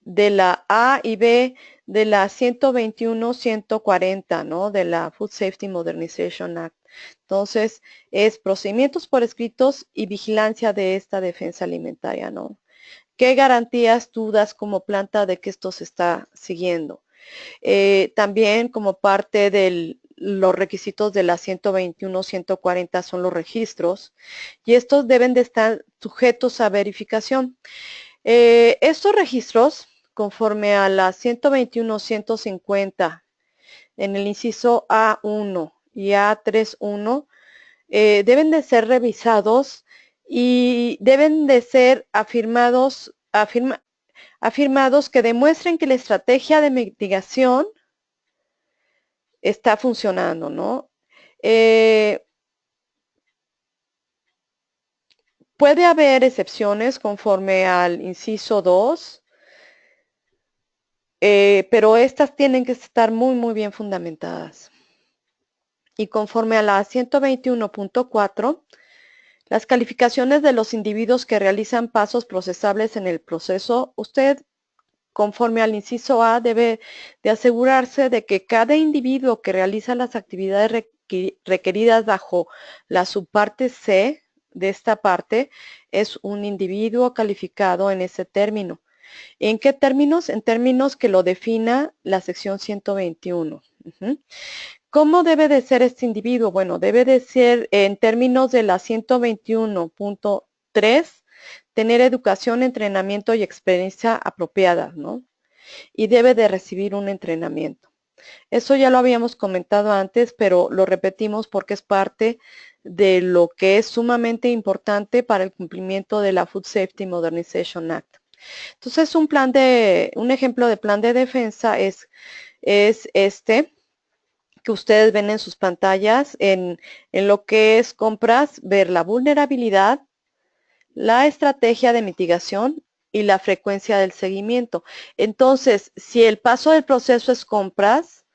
de la A y B de la 121-140, ¿no? De la Food Safety Modernization Act. Entonces, es procedimientos por escritos y vigilancia de esta defensa alimentaria, ¿no? ¿Qué garantías tú das como planta de que esto se está siguiendo? También como parte de los requisitos de la 121, 140 son los registros y estos deben de estar sujetos a verificación. Estos registros, conforme a la 121, 150, en el inciso A1 y A31, deben de ser revisados y deben de ser afirmados que demuestren que la estrategia de mitigación está funcionando, ¿no? Puede haber excepciones conforme al inciso 2, pero estas tienen que estar muy bien fundamentadas. Y conforme a la 121.4, las calificaciones de los individuos que realizan pasos procesables en el proceso, usted, conforme al inciso A, debe de asegurarse de que cada individuo que realiza las actividades requeridas bajo la subparte C de esta parte es un individuo calificado en ese término. ¿En qué términos? En términos que lo defina la sección 121. ¿Cómo debe de ser este individuo? Bueno, debe de ser en términos de la 121.3, tener educación, entrenamiento y experiencia apropiada, ¿no? Y debe de recibir un entrenamiento. Eso ya lo habíamos comentado antes, pero lo repetimos porque es parte de lo que es sumamente importante para el cumplimiento de la Food Safety Modernization Act. Entonces, un ejemplo de plan de defensa es este que ustedes ven en sus pantallas, en lo que es compras, ver la vulnerabilidad, la estrategia de mitigación y la frecuencia del seguimiento. Entonces, si el paso del proceso es compras,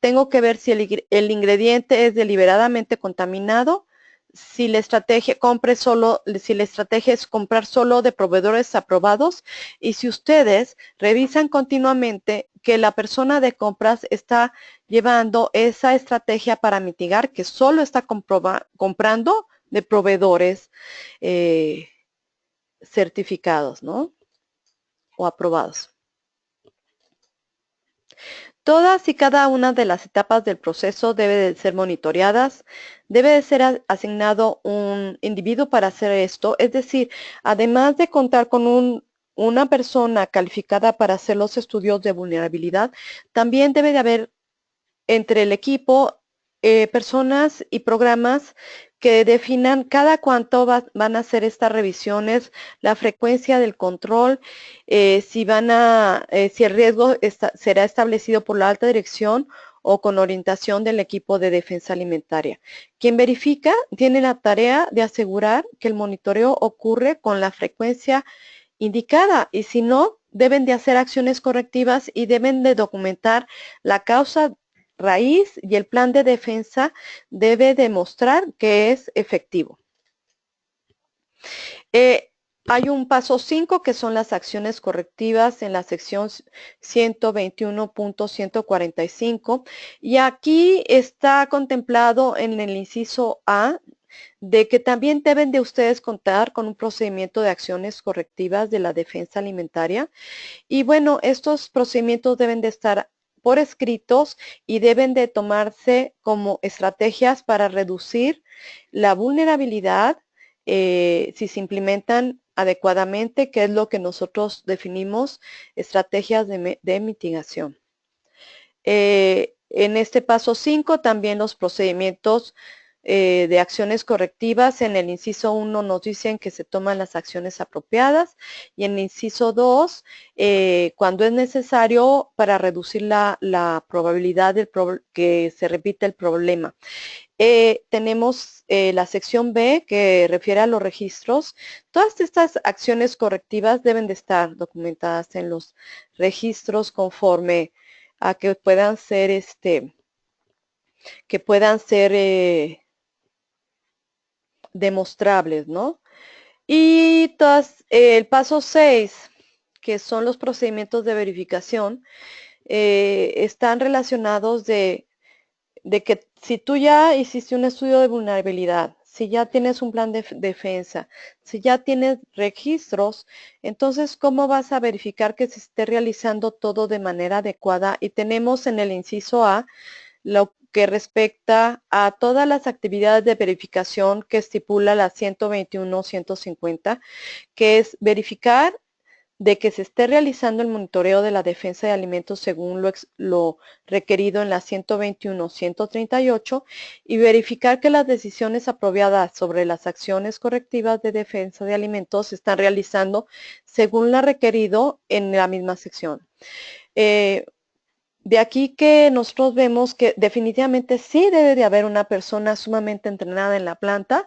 tengo que ver si el ingrediente es deliberadamente contaminado, si la estrategia es comprar solo de proveedores aprobados, y si ustedes revisan continuamente que la persona de compras está llevando esa estrategia para mitigar, que solo está comprando de proveedores certificados, ¿no? O aprobados. Todas y cada una de las etapas del proceso debe de ser monitoreadas, debe de ser asignado un individuo para hacer esto, es decir, además de contar con una persona calificada para hacer los estudios de vulnerabilidad, también debe de haber entre el equipo personas y programas que definan cada cuánto van a hacer estas revisiones, la frecuencia del control, si el riesgo será establecido por la alta dirección o con orientación del equipo de defensa alimentaria. Quien verifica tiene la tarea de asegurar que el monitoreo ocurre con la frecuencia indicada, y si no, deben de hacer acciones correctivas y deben de documentar la causa raíz, y el plan de defensa debe demostrar que es efectivo. Hay un paso 5 que son las acciones correctivas en la sección 121.145, y aquí está contemplado en el inciso A de que también deben de ustedes contar con un procedimiento de acciones correctivas de la defensa alimentaria. Y bueno, estos procedimientos deben de estar por escritos y deben de tomarse como estrategias para reducir la vulnerabilidad si se implementan adecuadamente, que es lo que nosotros definimos estrategias de mitigación. En este paso 5 también los procedimientos de acciones correctivas. En el inciso 1 nos dicen que se toman las acciones apropiadas, y en el inciso 2, cuando es necesario para reducir la probabilidad de que se repita el problema. Tenemos la sección B que refiere a los registros. Todas estas acciones correctivas deben de estar documentadas en los registros conforme a que puedan ser demostrables, ¿no? Y el paso 6, que son los procedimientos de verificación, están relacionados de que si tú ya hiciste un estudio de vulnerabilidad, si ya tienes un plan de defensa, si ya tienes registros, entonces, ¿cómo vas a verificar que se esté realizando todo de manera adecuada? Y tenemos en el inciso A lo que respecta a todas las actividades de verificación que estipula la 121-150, que es verificar de que se esté realizando el monitoreo de la defensa de alimentos según lo requerido en la 121-138, y verificar que las decisiones apropiadas sobre las acciones correctivas de defensa de alimentos se están realizando según lo requerido en la misma sección. De aquí que nosotros vemos que definitivamente sí debe de haber una persona sumamente entrenada en la planta,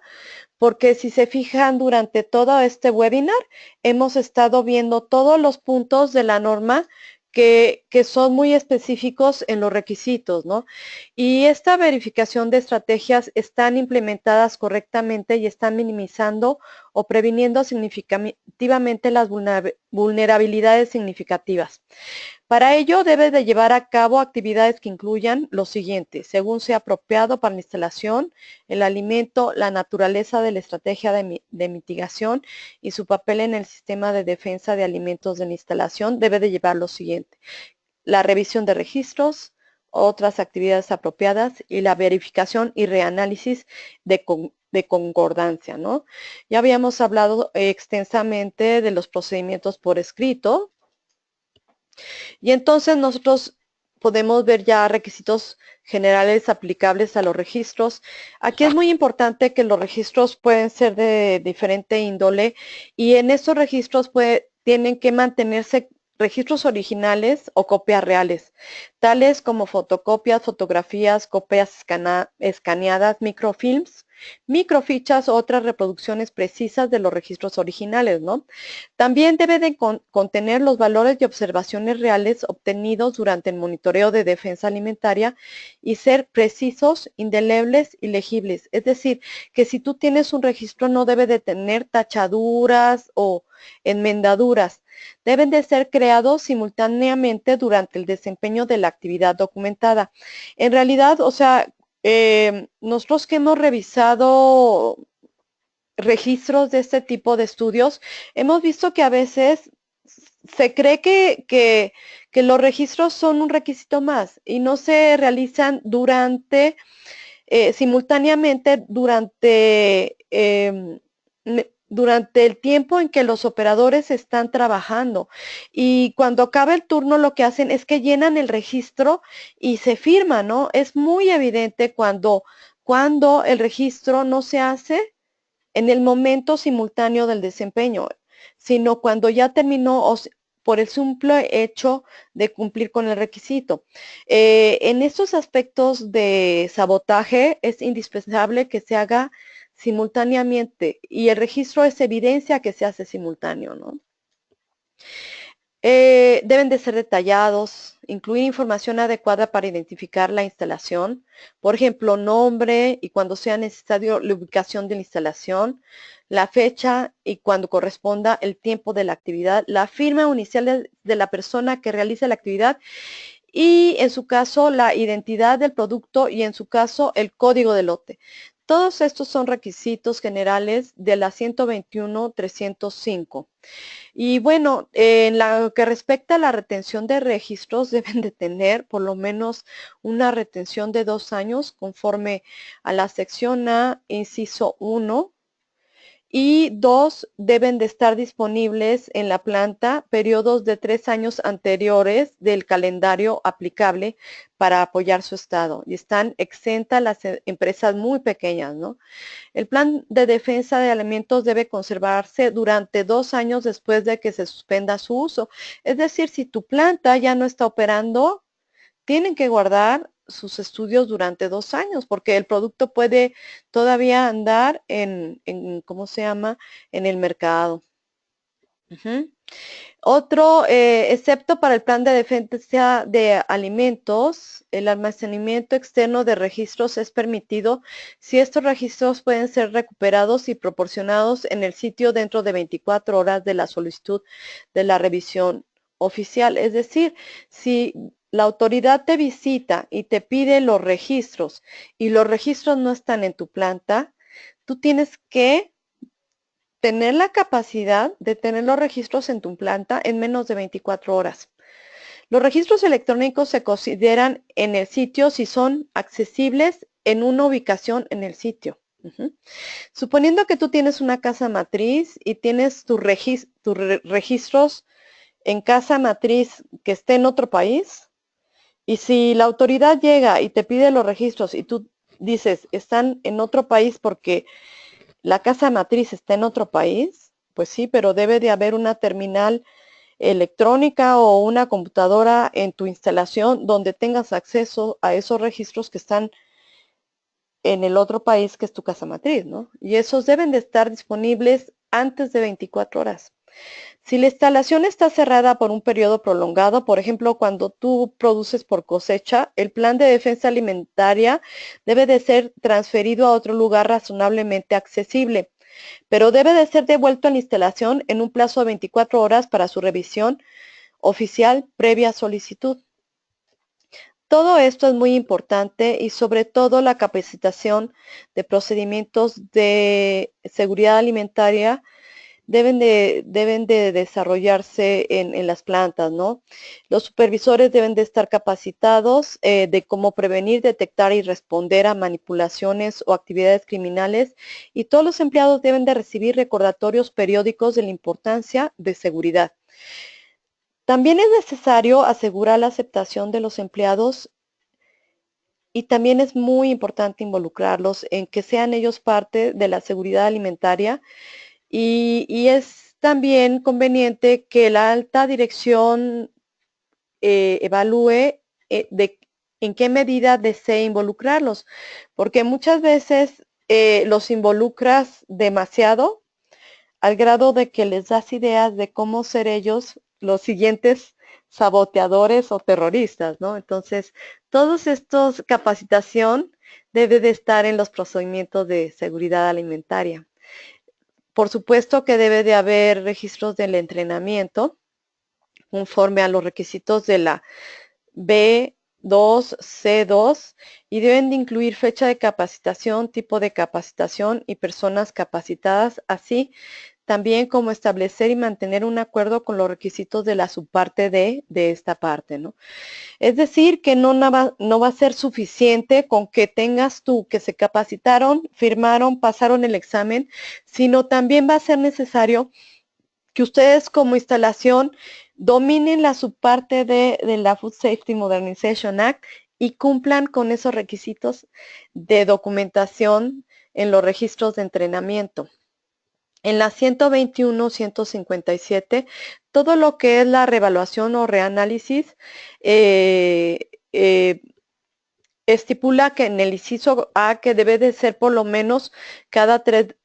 porque si se fijan durante todo este webinar, hemos estado viendo todos los puntos de la norma que son muy específicos en los requisitos, ¿no? Y esta verificación de estrategias están implementadas correctamente y están minimizando o previniendo significativamente las vulnerabilidades significativas. Para ello debe de llevar a cabo actividades que incluyan lo siguiente, según sea apropiado para la instalación, el alimento, la naturaleza de la estrategia de mitigación y su papel en el sistema de defensa de alimentos de la instalación, debe de llevar lo siguiente, la revisión de registros, otras actividades apropiadas y la verificación y reanálisis de concordancia, ¿no? Ya habíamos hablado extensamente de los procedimientos por escrito, y entonces nosotros podemos ver ya requisitos generales aplicables a los registros. Aquí es muy importante que los registros pueden ser de diferente índole y en estos registros tienen que mantenerse registros originales o copias reales, tales como fotocopias, fotografías, copias escaneadas, microfilms, microfichas o otras reproducciones precisas de los registros originales, ¿no? También debe de contener los valores y observaciones reales obtenidos durante el monitoreo de defensa alimentaria y ser precisos, indelebles y legibles. Es decir, que si tú tienes un registro no debe de tener tachaduras o enmendaduras. Deben de ser creados simultáneamente durante el desempeño de la actividad documentada. En realidad, o sea, nosotros que hemos revisado registros de este tipo de estudios, hemos visto que a veces se cree que los registros son un requisito más y no se realizan simultáneamente durante el tiempo en que los operadores están trabajando. Y cuando acaba el turno lo que hacen es que llenan el registro y se firma, ¿no? Es muy evidente cuando el registro no se hace en el momento simultáneo del desempeño, sino cuando ya terminó por el simple hecho de cumplir con el requisito. En estos aspectos de sabotaje es indispensable que se haga simultáneamente y el registro es evidencia que se hace simultáneo, ¿no? Deben de ser detallados, incluir información adecuada para identificar la instalación, por ejemplo, nombre y cuando sea necesario la ubicación de la instalación, la fecha y cuando corresponda el tiempo de la actividad, la firma inicial de la persona que realiza la actividad y en su caso la identidad del producto y en su caso el código de lote. Todos estos son requisitos generales de la 121.305. Y bueno, en lo que respecta a la retención de registros, deben de tener por lo menos una retención de 2 años conforme a la sección A, inciso 1. Y 2, deben de estar disponibles en la planta periodos de 3 años anteriores del calendario aplicable para apoyar su estado. Y están exentas las empresas muy pequeñas, ¿no? El plan de defensa de alimentos debe conservarse durante 2 años después de que se suspenda su uso. Es decir, si tu planta ya no está operando, tienen que guardar sus estudios durante 2 años, porque el producto puede todavía andar ¿cómo se llama? En el mercado. Otro, excepto para el plan de defensa de alimentos, el almacenamiento externo de registros es permitido si estos registros pueden ser recuperados y proporcionados en el sitio dentro de 24 horas de la solicitud de la revisión oficial. Es decir, si la autoridad te visita y te pide los registros y los registros no están en tu planta, tú tienes que tener la capacidad de tener los registros en tu planta en menos de 24 horas. Los registros electrónicos se consideran en el sitio si son accesibles en una ubicación en el sitio. Suponiendo que tú tienes una casa matriz y tienes tus registros en casa matriz que esté en otro país, y si la autoridad llega y te pide los registros y tú dices, están en otro país porque la casa matriz está en otro país, pues sí, pero debe de haber una terminal electrónica o una computadora en tu instalación donde tengas acceso a esos registros que están en el otro país que es tu casa matriz, ¿no? Y esos deben de estar disponibles antes de 24 horas. Si la instalación está cerrada por un periodo prolongado, por ejemplo, cuando tú produces por cosecha, el plan de defensa alimentaria debe de ser transferido a otro lugar razonablemente accesible, pero debe de ser devuelto a la instalación en un plazo de 24 horas para su revisión oficial previa solicitud. Todo esto es muy importante y sobre todo la capacitación de procedimientos de seguridad alimentaria deben de desarrollarse en las plantas, ¿no? Los supervisores deben de estar capacitados de cómo prevenir, detectar y responder a manipulaciones o actividades criminales y todos los empleados deben de recibir recordatorios periódicos de la importancia de seguridad. También es necesario asegurar la aceptación de los empleados y también es muy importante involucrarlos en que sean ellos parte de la seguridad alimentaria y es también conveniente que la alta dirección evalúe en qué medida desee involucrarlos, porque muchas veces los involucras demasiado al grado de que les das ideas de cómo ser ellos los siguientes saboteadores o terroristas, ¿no? Entonces, todos estos capacitación debe de estar en los procedimientos de seguridad alimentaria. Por supuesto que debe de haber registros del entrenamiento conforme a los requisitos de la B2, C2 y deben de incluir fecha de capacitación, tipo de capacitación y personas capacitadas, así también como establecer y mantener un acuerdo con los requisitos de la subparte D de esta parte, ¿no? Es decir, que no va a ser suficiente con que tengas tú que se capacitaron, firmaron, pasaron el examen, sino también va a ser necesario que ustedes como instalación dominen la subparte de la Food Safety Modernization Act y cumplan con esos requisitos de documentación en los registros de entrenamiento. En la 121-157, todo lo que es la reevaluación o reanálisis estipula que en el inciso A que debe de ser por lo menos cada 3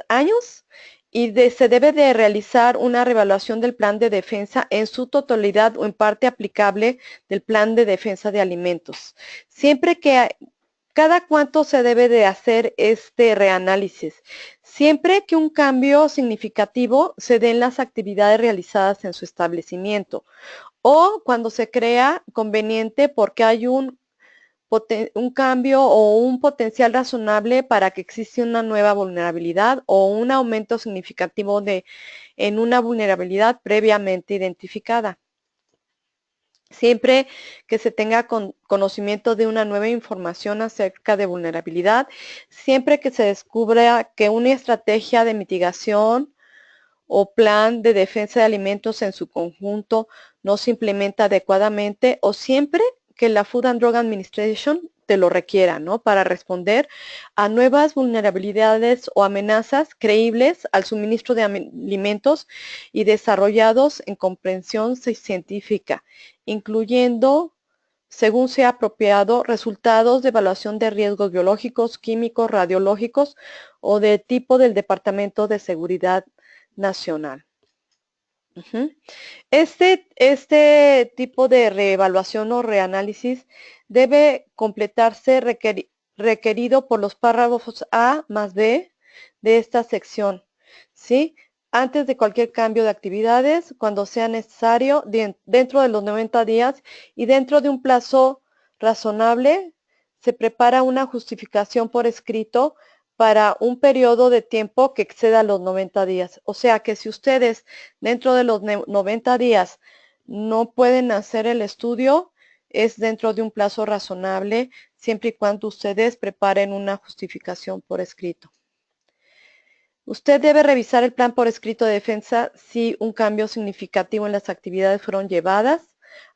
años y se debe de realizar una reevaluación del plan de defensa en su totalidad o en parte aplicable del plan de defensa de alimentos. Siempre que cada cuánto se debe de hacer este reanálisis. Siempre que un cambio significativo se dé en las actividades realizadas en su establecimiento o cuando se crea conveniente porque hay un cambio o un potencial razonable para que existe una nueva vulnerabilidad o un aumento significativo en una vulnerabilidad previamente identificada. Siempre que se tenga conocimiento de una nueva información acerca de vulnerabilidad, siempre que se descubra que una estrategia de mitigación o plan de defensa de alimentos en su conjunto no se implementa adecuadamente o siempre que la Food and Drug Administration te lo requiera, ¿no? Para responder a nuevas vulnerabilidades o amenazas creíbles al suministro de alimentos y desarrollados en comprensión científica, incluyendo, según sea apropiado, resultados de evaluación de riesgos biológicos, químicos, radiológicos o de tipo del Departamento de Seguridad Nacional. Este tipo de reevaluación o reanálisis debe completarse requerido por los párrafos A más B de esta sección, ¿sí? Antes de cualquier cambio de actividades, cuando sea necesario, dentro de los 90 días y dentro de un plazo razonable, se prepara una justificación por escrito para un periodo de tiempo que exceda los 90 días. O sea que si ustedes dentro de los 90 días no pueden hacer el estudio, es dentro de un plazo razonable, siempre y cuando ustedes preparen una justificación por escrito. Usted debe revisar el plan por escrito de defensa si un cambio significativo en las actividades fueron llevadas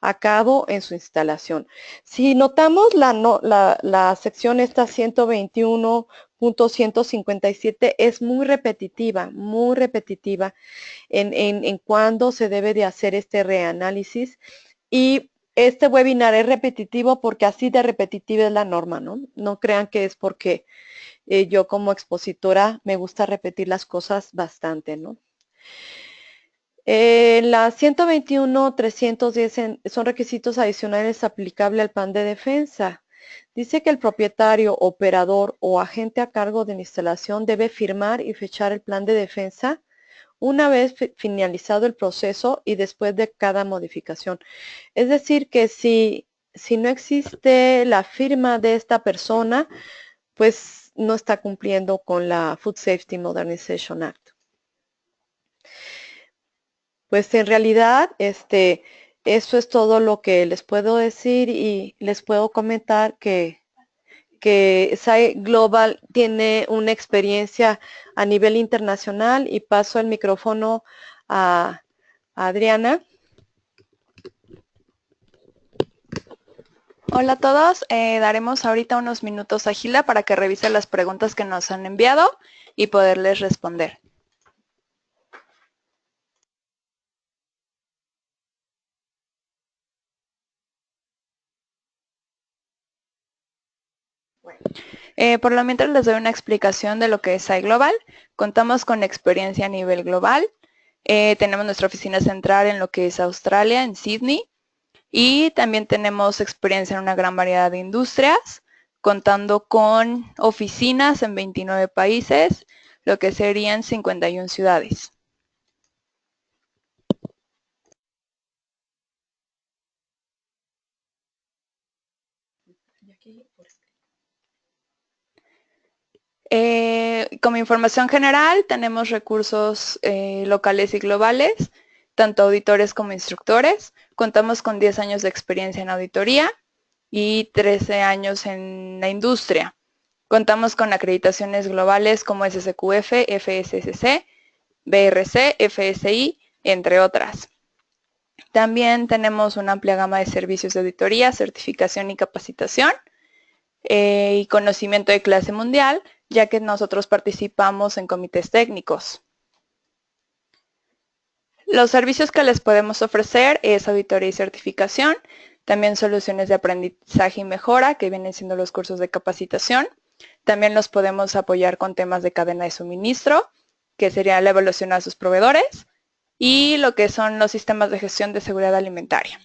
a cabo en su instalación. Si notamos la sección esta 121.157 es muy repetitiva en cuándo se debe de hacer este reanálisis y este webinar es repetitivo porque así de repetitiva es la norma, ¿no? No crean que es porque yo como expositora me gusta repetir las cosas bastante, ¿no? La 121.310 son requisitos adicionales aplicables al plan de defensa. Dice que el propietario, operador o agente a cargo de la instalación debe firmar y fechar el plan de defensa una vez finalizado el proceso y después de cada modificación. Es decir, que si no existe la firma de esta persona, pues no está cumpliendo con la Food Safety Modernization Act. Pues en realidad, eso es todo lo que les puedo decir y les puedo comentar que SAI Global tiene una experiencia a nivel internacional y paso el micrófono a Adriana. Hola a todos, daremos ahorita unos minutos a Gila para que revise las preguntas que nos han enviado y poderles responder. Por lo mientras les doy una explicación de lo que es SAI Global. Contamos con experiencia a nivel global. Tenemos nuestra oficina central en lo que es Australia, en Sydney. Y también tenemos experiencia en una gran variedad de industrias, contando con oficinas en 29 países, lo que serían 51 ciudades. Como información general, tenemos recursos locales y globales, tanto auditores como instructores. Contamos con 10 años de experiencia en auditoría y 13 años en la industria. Contamos con acreditaciones globales como SSQF, FSSC, BRC, FSI, entre otras. También tenemos una amplia gama de servicios de auditoría, certificación y capacitación y conocimiento de clase mundial, ya que nosotros participamos en comités técnicos. Los servicios que les podemos ofrecer es auditoría y certificación, también soluciones de aprendizaje y mejora, que vienen siendo los cursos de capacitación. También los podemos apoyar con temas de cadena de suministro, que sería la evaluación a sus proveedores, y lo que son los sistemas de gestión de seguridad alimentaria.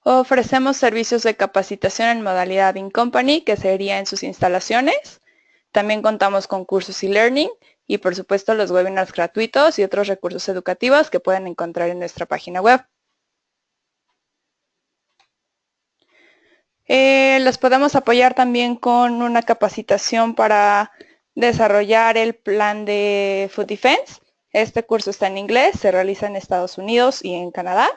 Ofrecemos servicios de capacitación en modalidad in-company, que sería en sus instalaciones. También contamos con cursos e-learning y, por supuesto, los webinars gratuitos y otros recursos educativos que pueden encontrar en nuestra página web. Los podemos apoyar también con una capacitación para desarrollar el plan de Food Defense. Este curso está en inglés, se realiza en Estados Unidos y en Canadá.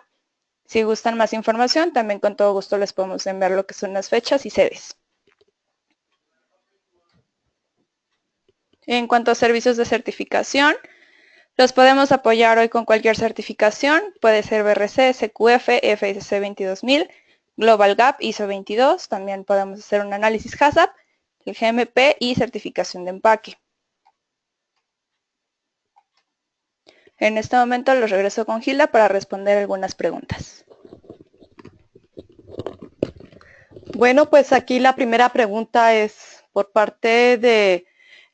Si gustan más información, también con todo gusto les podemos enviar lo que son las fechas y sedes. En cuanto a servicios de certificación, los podemos apoyar hoy con cualquier certificación. Puede ser BRC, SQF, FSC 22000, Global Gap, ISO 22. También podemos hacer un análisis HACCP, el GMP y certificación de empaque. En este momento los regreso con Gilda para responder algunas preguntas. Bueno, pues aquí la primera pregunta es por parte de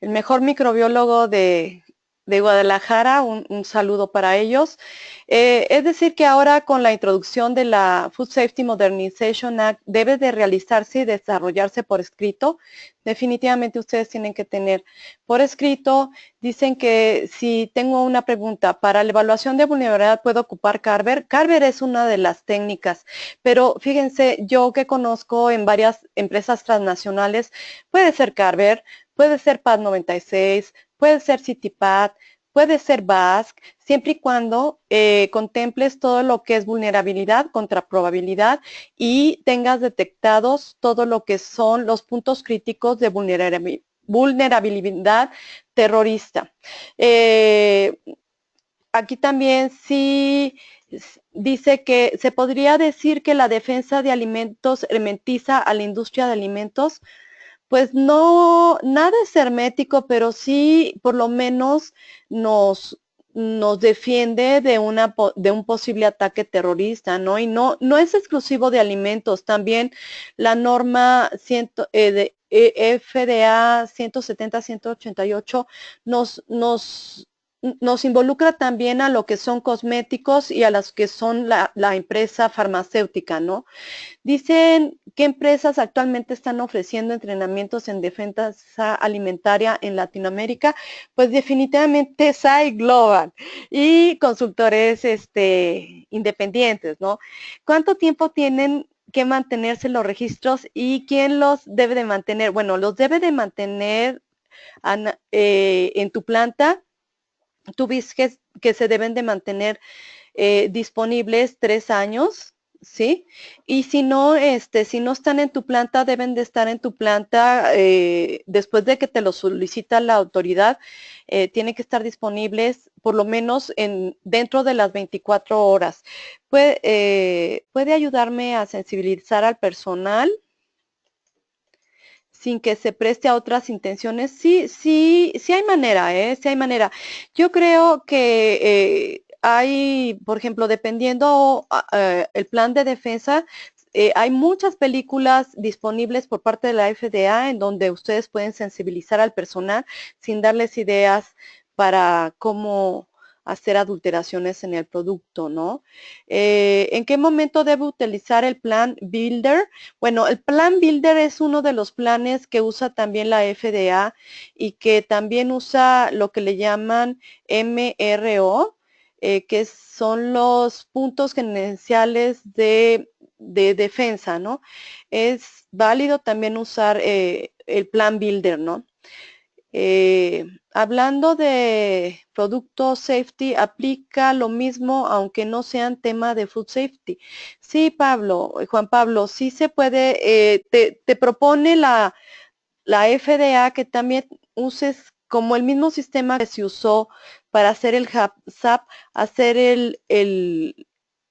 el mejor microbiólogo de Guadalajara, un saludo para ellos. Es decir, que ahora con la introducción de la Food Safety Modernization Act debe de realizarse y desarrollarse por escrito. Definitivamente ustedes tienen que tener por escrito. Dicen que si tengo una pregunta para la evaluación de vulnerabilidad, ¿puedo ocupar Carver? Carver es una de las técnicas, pero fíjense, yo que conozco en varias empresas transnacionales, puede ser Carver, puede ser PAD 96, puede ser CityPad, puede ser BASC, siempre y cuando contemples todo lo que es vulnerabilidad contra probabilidad y tengas detectados todo lo que son los puntos críticos de vulnerabilidad terrorista. Aquí también sí dice que se podría decir que la defensa de alimentos hermetiza a la industria de alimentos. Pues no, nada es hermético, pero sí por lo menos nos defiende de un posible ataque terrorista, ¿no? Y no es exclusivo de alimentos, también la norma FDA 170-188 nos involucra también a lo que son cosméticos y a las que son la empresa farmacéutica, ¿no? Dicen qué empresas actualmente están ofreciendo entrenamientos en defensa alimentaria en Latinoamérica. Pues definitivamente SAI Global y consultores independientes, ¿no? ¿Cuánto tiempo tienen que mantenerse los registros y quién los debe de mantener? Bueno, los debe de mantener en tu planta. Tú ves que se deben de mantener disponibles 3 años, ¿sí? Y si no están en tu planta, deben de estar en tu planta después de que te lo solicita la autoridad, tienen que estar disponibles por lo menos dentro de las 24 horas. ¿Puede ayudarme a sensibilizar al personal sin que se preste a otras intenciones? Sí hay manera, sí hay manera. Yo creo que hay, por ejemplo, dependiendo el plan de defensa, hay muchas películas disponibles por parte de la FDA en donde ustedes pueden sensibilizar al personal sin darles ideas para cómo hacer adulteraciones en el producto, ¿no? ¿En qué momento debe utilizar el plan Builder? Bueno, el plan Builder es uno de los planes que usa también la FDA y que también usa lo que le llaman MRO, que son los puntos gerenciales de defensa, ¿no? Es válido también usar el plan Builder, ¿no? Hablando de producto safety, aplica lo mismo aunque no sean tema de food safety. Sí, Juan Pablo, sí se puede, te propone la FDA que también uses como el mismo sistema que se usó para hacer el HACCP, hacer el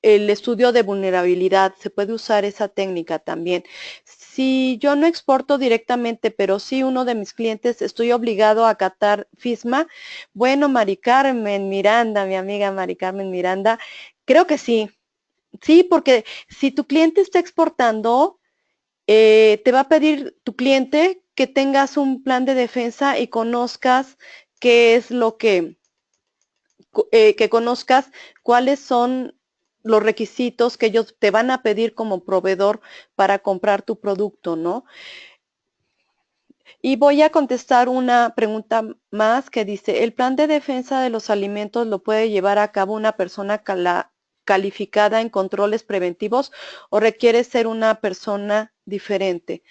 estudio de vulnerabilidad. Se puede usar esa técnica también. Si yo no exporto directamente, pero sí uno de mis clientes, estoy obligado a acatar FISMA. Bueno, Mari Carmen Miranda, mi amiga Mari Carmen Miranda, creo que sí. Sí, porque si tu cliente está exportando, te va a pedir tu cliente que tengas un plan de defensa y conozcas qué es lo que conozcas cuáles son los requisitos que ellos te van a pedir como proveedor para comprar tu producto, ¿no? Y voy a contestar una pregunta más que dice, ¿el plan de defensa de los alimentos lo puede llevar a cabo una persona calificada en controles preventivos o requiere ser una persona diferente?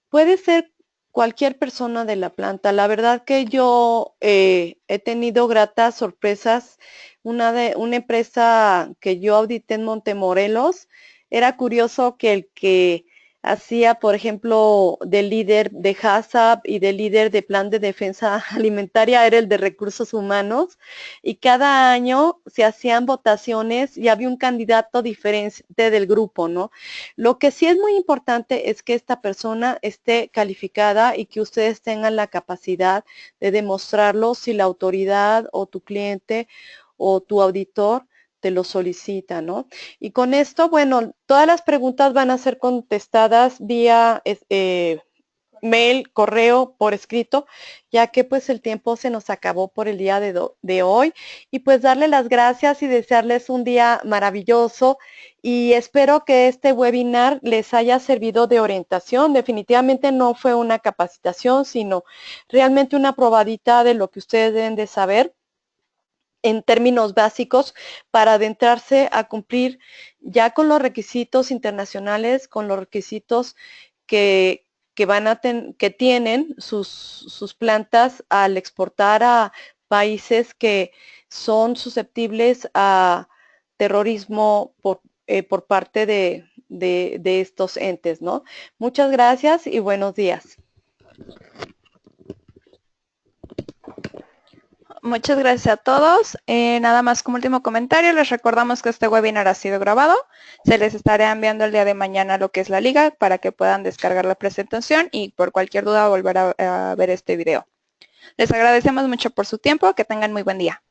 Puede ser cualquier persona de la planta. La verdad que yo he tenido gratas sorpresas. Una empresa que yo audité en Montemorelos, era curioso que el que hacía, por ejemplo, de líder de HACCP y de líder de plan de defensa alimentaria era el de recursos humanos, y cada año se hacían votaciones y había un candidato diferente del grupo, ¿no? Lo que sí es muy importante es que esta persona esté calificada y que ustedes tengan la capacidad de demostrarlo si la autoridad o tu cliente o tu auditor te lo solicita, ¿no? Y con esto, bueno, todas las preguntas van a ser contestadas vía mail, correo, por escrito, ya que pues el tiempo se nos acabó por el día de hoy. Y pues darle las gracias y desearles un día maravilloso y espero que este webinar les haya servido de orientación. Definitivamente no fue una capacitación, sino realmente una probadita de lo que ustedes deben de saber en términos básicos para adentrarse a cumplir ya con los requisitos internacionales, con los requisitos que que tienen sus plantas al exportar a países que son susceptibles a terrorismo por parte de estos entes, ¿no? Muchas gracias y buenos días. Muchas gracias a todos. Nada más como último comentario, les recordamos que este webinar ha sido grabado. Se les estará enviando el día de mañana lo que es la liga para que puedan descargar la presentación y por cualquier duda volver a ver este video. Les agradecemos mucho por su tiempo. Que tengan muy buen día.